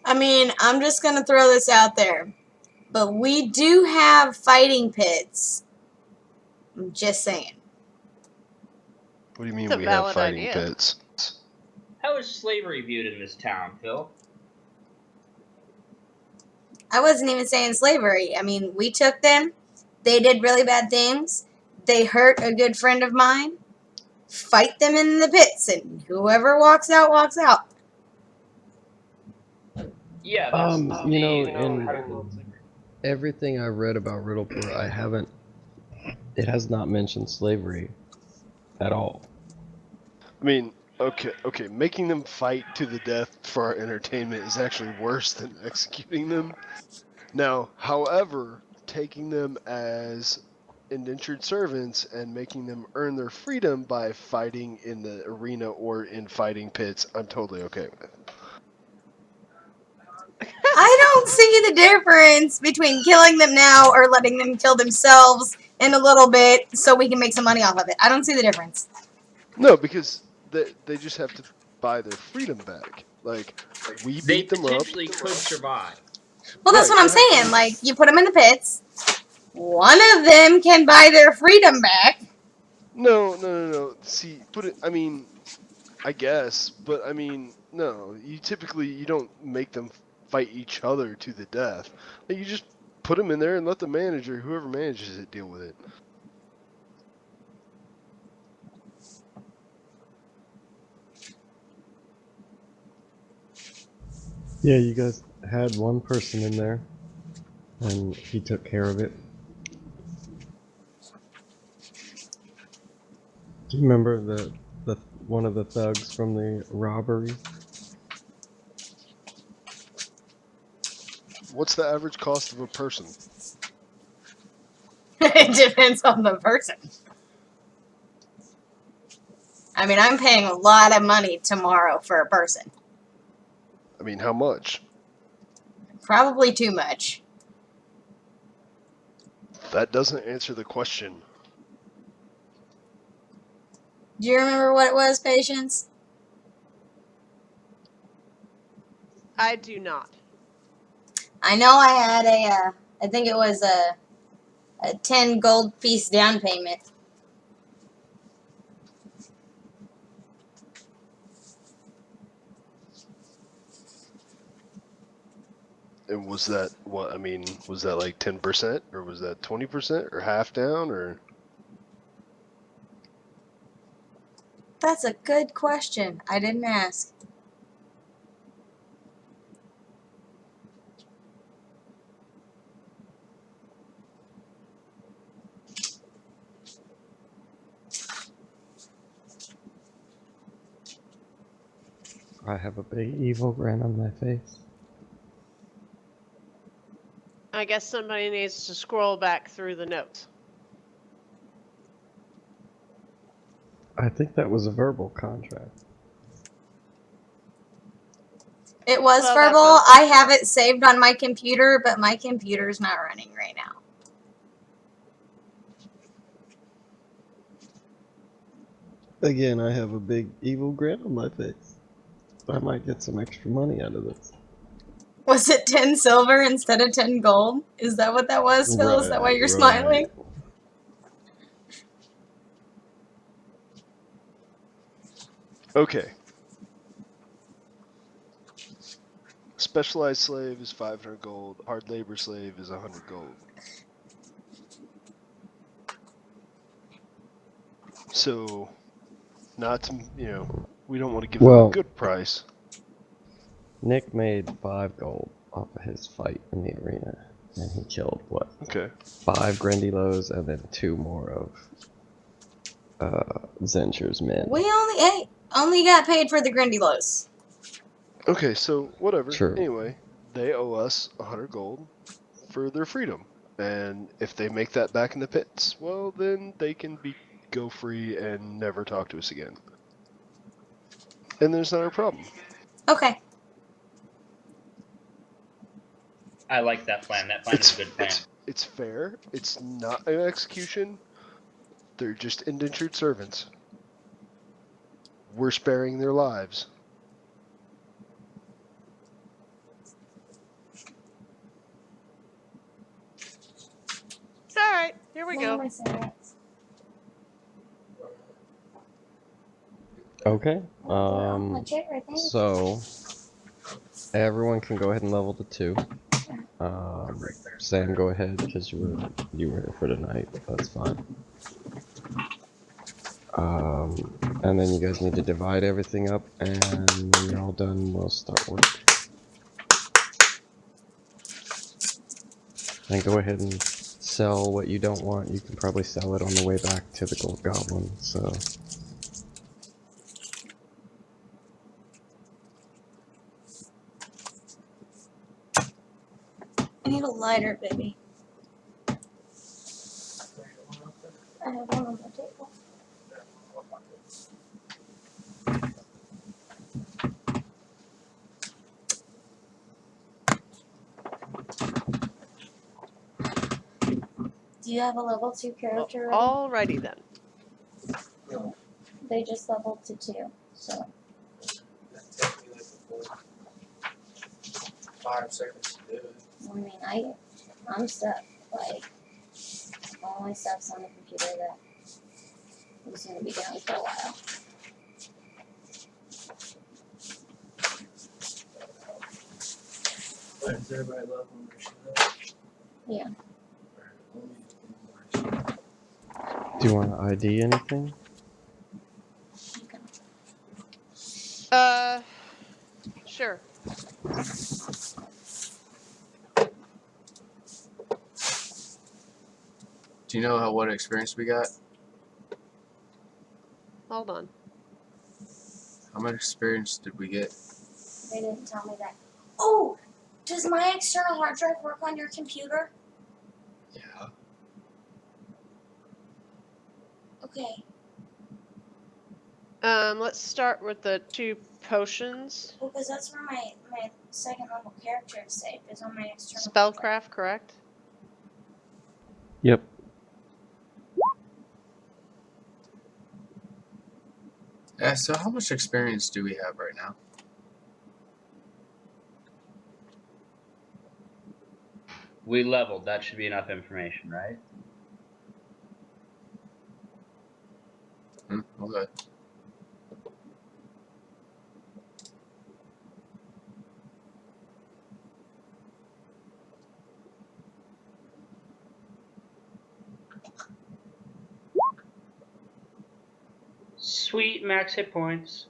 I mean, I'm just gonna throw this out there. But we do have fighting pits. I'm just saying. What do you mean It's a we have valid fighting idea. pits? How is slavery viewed in this town, Phil? I wasn't even saying slavery. I mean, we took them. They did really bad things. They hurt a good friend of mine. Fight them in the pits, and whoever walks out, walks out. Yeah, that's You know, in everything I read about RiddlePort, it has not mentioned slavery at all. I mean, okay, making them fight to the death for our entertainment is actually worse than executing them. Now, however, taking them as indentured servants and making them earn their freedom by fighting in the arena or in fighting pits, I'm totally okay with. I don't see the difference between killing them now or letting them kill themselves in a little bit so we can make some money off of it. I don't see the difference. No, because they just have to buy their freedom back. Like, we They beat them up. potentially could survive. Well, that's Right, what I'm saying. Like, you put them in the pits. One of them can buy their freedom back. No. See, I mean, I guess, but I mean, no. You don't make them fight each other to the death. Like, you just put them in there and let the manager, whoever manages it, deal with it. Yeah, you guys had one person in there, and he took care of it. Do you remember one of the thugs from the robbery. What's the average cost of a person? It depends on the person. I mean, I'm paying a lot of money tomorrow for a person. I mean, how much? Probably too much. That doesn't answer the question. Do you remember what it was, Patience? I do not. I know I had I think it was a 10 gold piece down payment. And was that what? I mean, was that like 10%, or was that 20%, or half down, or? That's a good question. I didn't ask. I have a big evil grin on my face. I guess somebody needs to scroll back through the notes. I think that was a verbal contract. It was Well, verbal. that I sounds have it saved on my computer, but my computer's not running right now. Again, I have a big evil grin on my face. I might get some extra money out of this. Was it 10 silver instead of 10 gold? Is that what that was, Phil? Is that why you're smiling? Okay. Specialized slave is 500 gold. Hard labor slave is 100 gold. So, not to, we don't want to give them a good price. Nick made 5 gold off of his fight in the arena, and he killed, what? Okay. 5 Grendylos and then 2 more of Zensur's men. We only got paid for the Grindylos. Okay, so whatever. True. Anyway, they owe us 100 gold for their freedom. And if they make that back in the pits, well, then they can go free and never talk to us again. And there's not a problem. Okay. I like that plan. That plan is a good plan. It's fair. It's not an execution. They're just indentured servants. We're sparing their lives. All right, here we go. Okay. So everyone can go ahead and level to 2. Sam, go ahead because you were here for tonight. That's fine. And then you guys need to divide everything up, and when you're all done, we'll start work. And go ahead and sell what you don't want. You can probably sell it on the way back to the Gold Goblin, so... I need a lighter, baby. I have one on the table. Do you have a level 2 character ready? Alrighty then. They just leveled to 2, so. 5 seconds to do it. I mean, I'm stuck. Like, all my stuff's on the computer that is going to be down for a while. Is everybody leveling their shit up? Yeah. Do you want to ID anything? Sure. Do you know what experience we got? Hold on. How much experience did we get? They didn't tell me that. Oh, does my external hard drive work on your computer? Yeah. Okay. Let's start with the 2 potions. Well, because that's where my second level character is saved, is on my external hard drive. Spellcraft, correct? Yep. Yeah, so how much experience do we have right now? We leveled. That should be enough information, right? Okay. Sweet max hit points.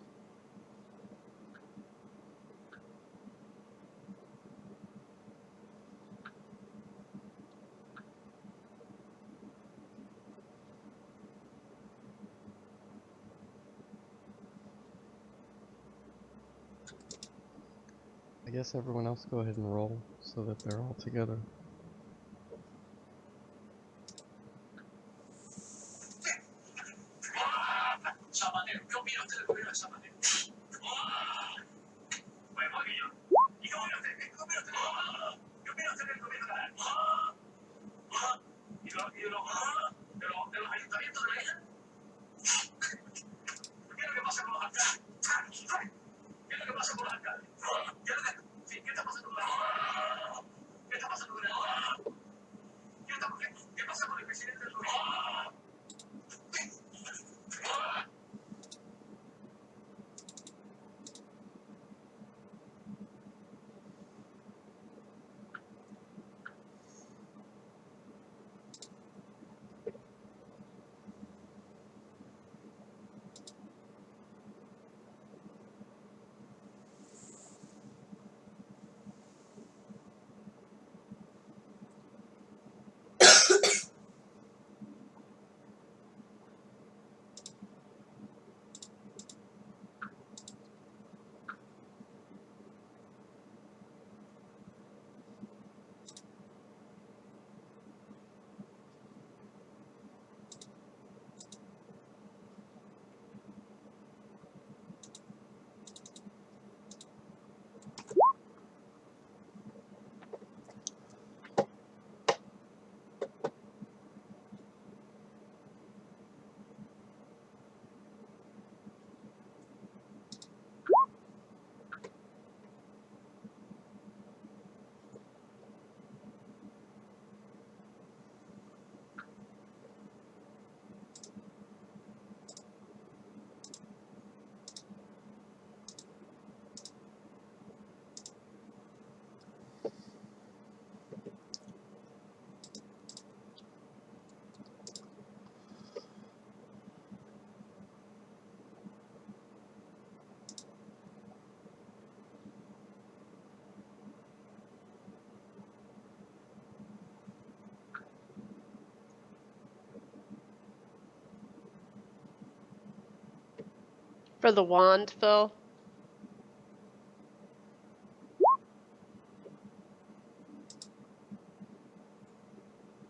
I guess everyone else go ahead and roll so that they're all together. For the wand, Phil?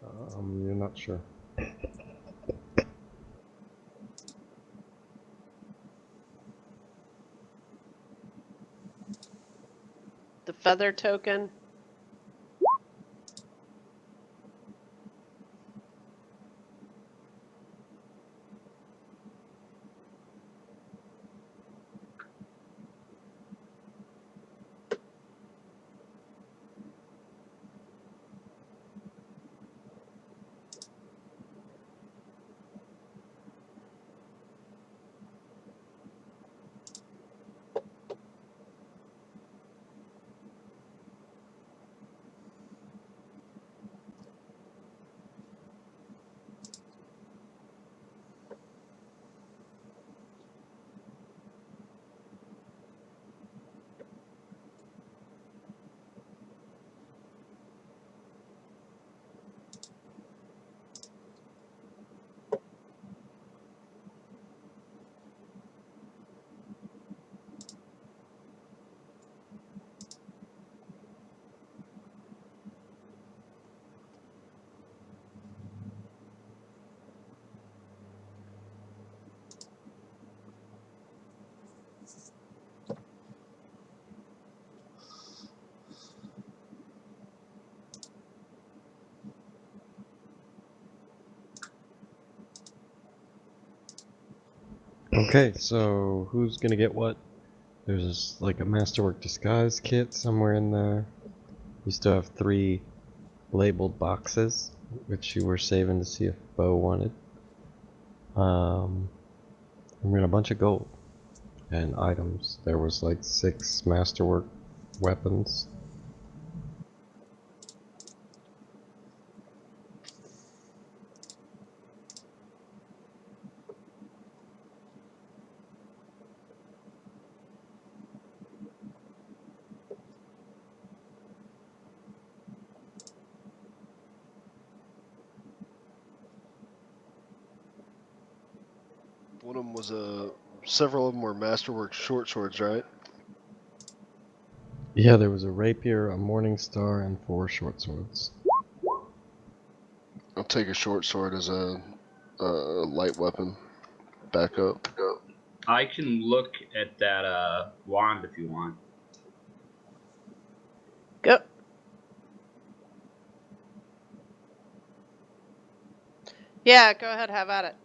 You're not sure. The feather token? Okay, so who's gonna get what? There's like a Masterwork Disguise kit somewhere in there. You still have 3 labeled boxes, which you were saving to see if Bo wanted. And we got a bunch of gold and items. There was like 6 Masterwork weapons. One of them was several of them were Masterwork short swords, right? Yeah, there was a rapier, a morning star, and 4 short swords. I'll take a short sword as a light weapon backup. I can look at that wand if you want. Go. Yeah, go ahead, have at it.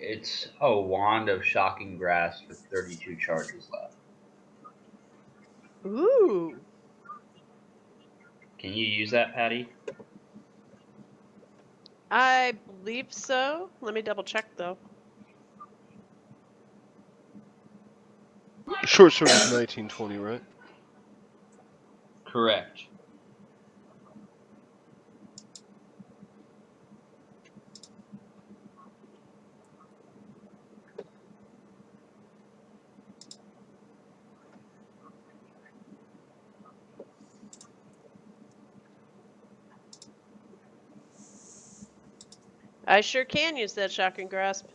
It's a wand of shocking grasp with 32 charges left. Ooh. Can you use that, Patty? I believe so. Let me double check though. Short sword is 1920, right? Correct. I sure can use that shocking grasp.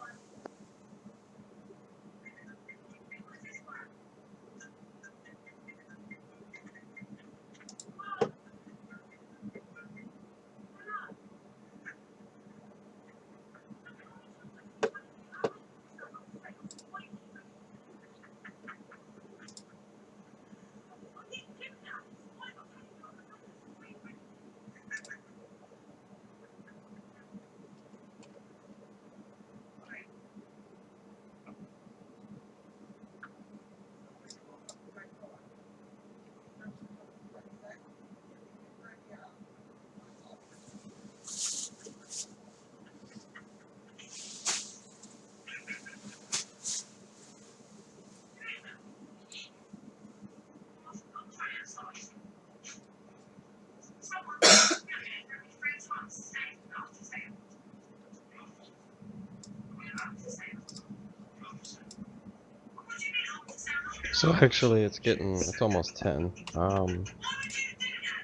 So actually, it's almost 10.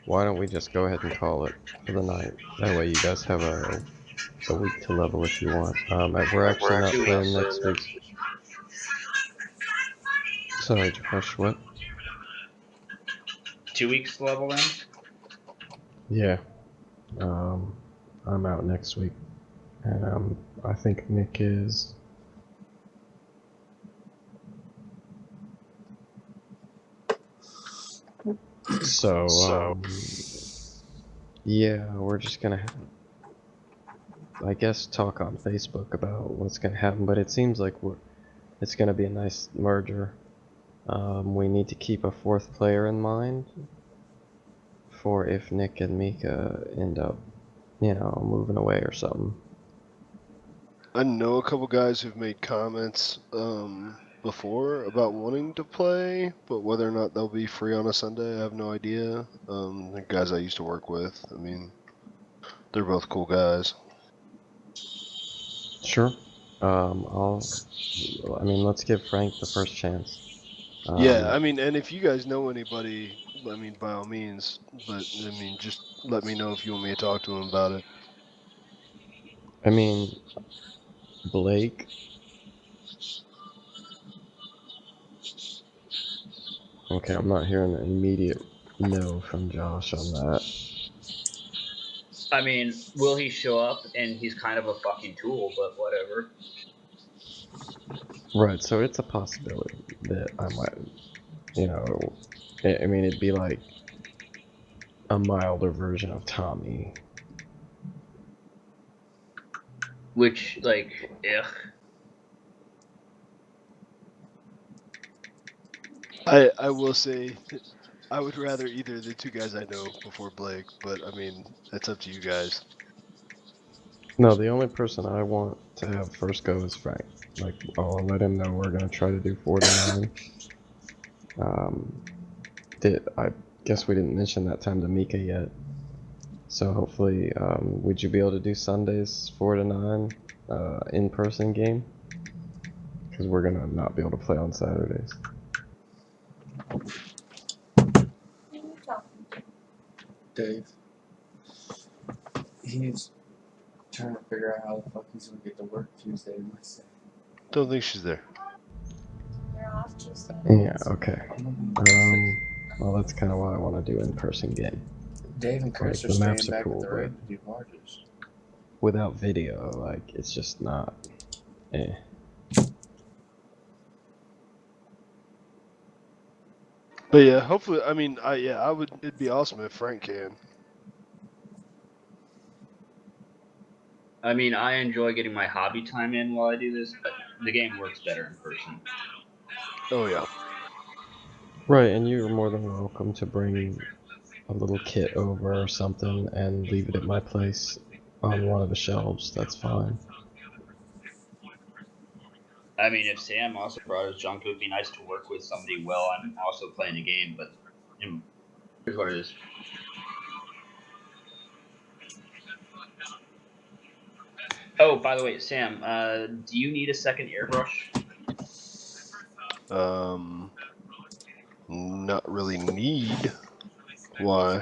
Why don't we just go ahead and call it for the night? That way you guys have a week to level if you want. We're actually not playing next week. Sorry, Josh, what? 2 weeks to level then? Yeah. I'm out next week. And I think Nick is. So, yeah, we're just gonna, I guess, talk on Facebook about what's gonna happen, but it seems like It's going to be a nice merger. We need to keep a fourth player in mind for if Nick and Mika end up, moving away or something. I know a couple guys who've made comments before about wanting to play, but whether or not they'll be free on a Sunday, I have no idea. The guys I used to work with, I mean, they're both cool guys. Sure. Let's give Frank the first chance. Yeah, I mean, and if you guys know anybody, I mean, by all means, but I mean, just let me know if you want me to talk to him about it. I mean, Blake. Okay, I'm not hearing an immediate no from Josh on that. I mean, will he show up? And he's kind of a fucking tool, but whatever. Right, so it's a possibility that I might, I mean, it'd be like a milder version of Tommy. Which, like, ugh. I will say, I would rather either of the two guys I know before Blake, but I mean, it's up to you guys. No, the only person I want to have first go is Frank. Like, I'll let him know we're gonna try to do 4 to 9. I guess we didn't mention that time to Mika yet. So hopefully, would you be able to do Sundays 4 to 9 in-person game? Because we're gonna not be able to play on Saturdays. Dave. He's trying to figure out how the fuck he's gonna get to work Tuesday and Wednesday. Don't think she's there. They're off Tuesday. Yeah. Okay. Well, that's kind of what I want to do in-person game. Dave and Chris Like, are the maps staying are back cool, at the but Raven Marges. without video, like, it's just not. But yeah, hopefully, I mean, I would. It'd be awesome if Frank can. I mean, I enjoy getting my hobby time in while I do this, but the game works better in person. Oh yeah. Right, and you're more than welcome to bring a little kit over or something and leave it at my place on one of the shelves. That's fine. I mean, if Sam also brought his junk, it would be nice to work with somebody while I'm also playing the game, but here's what it is. Oh, by the way, Sam, do you need a second airbrush? Not really need. Why?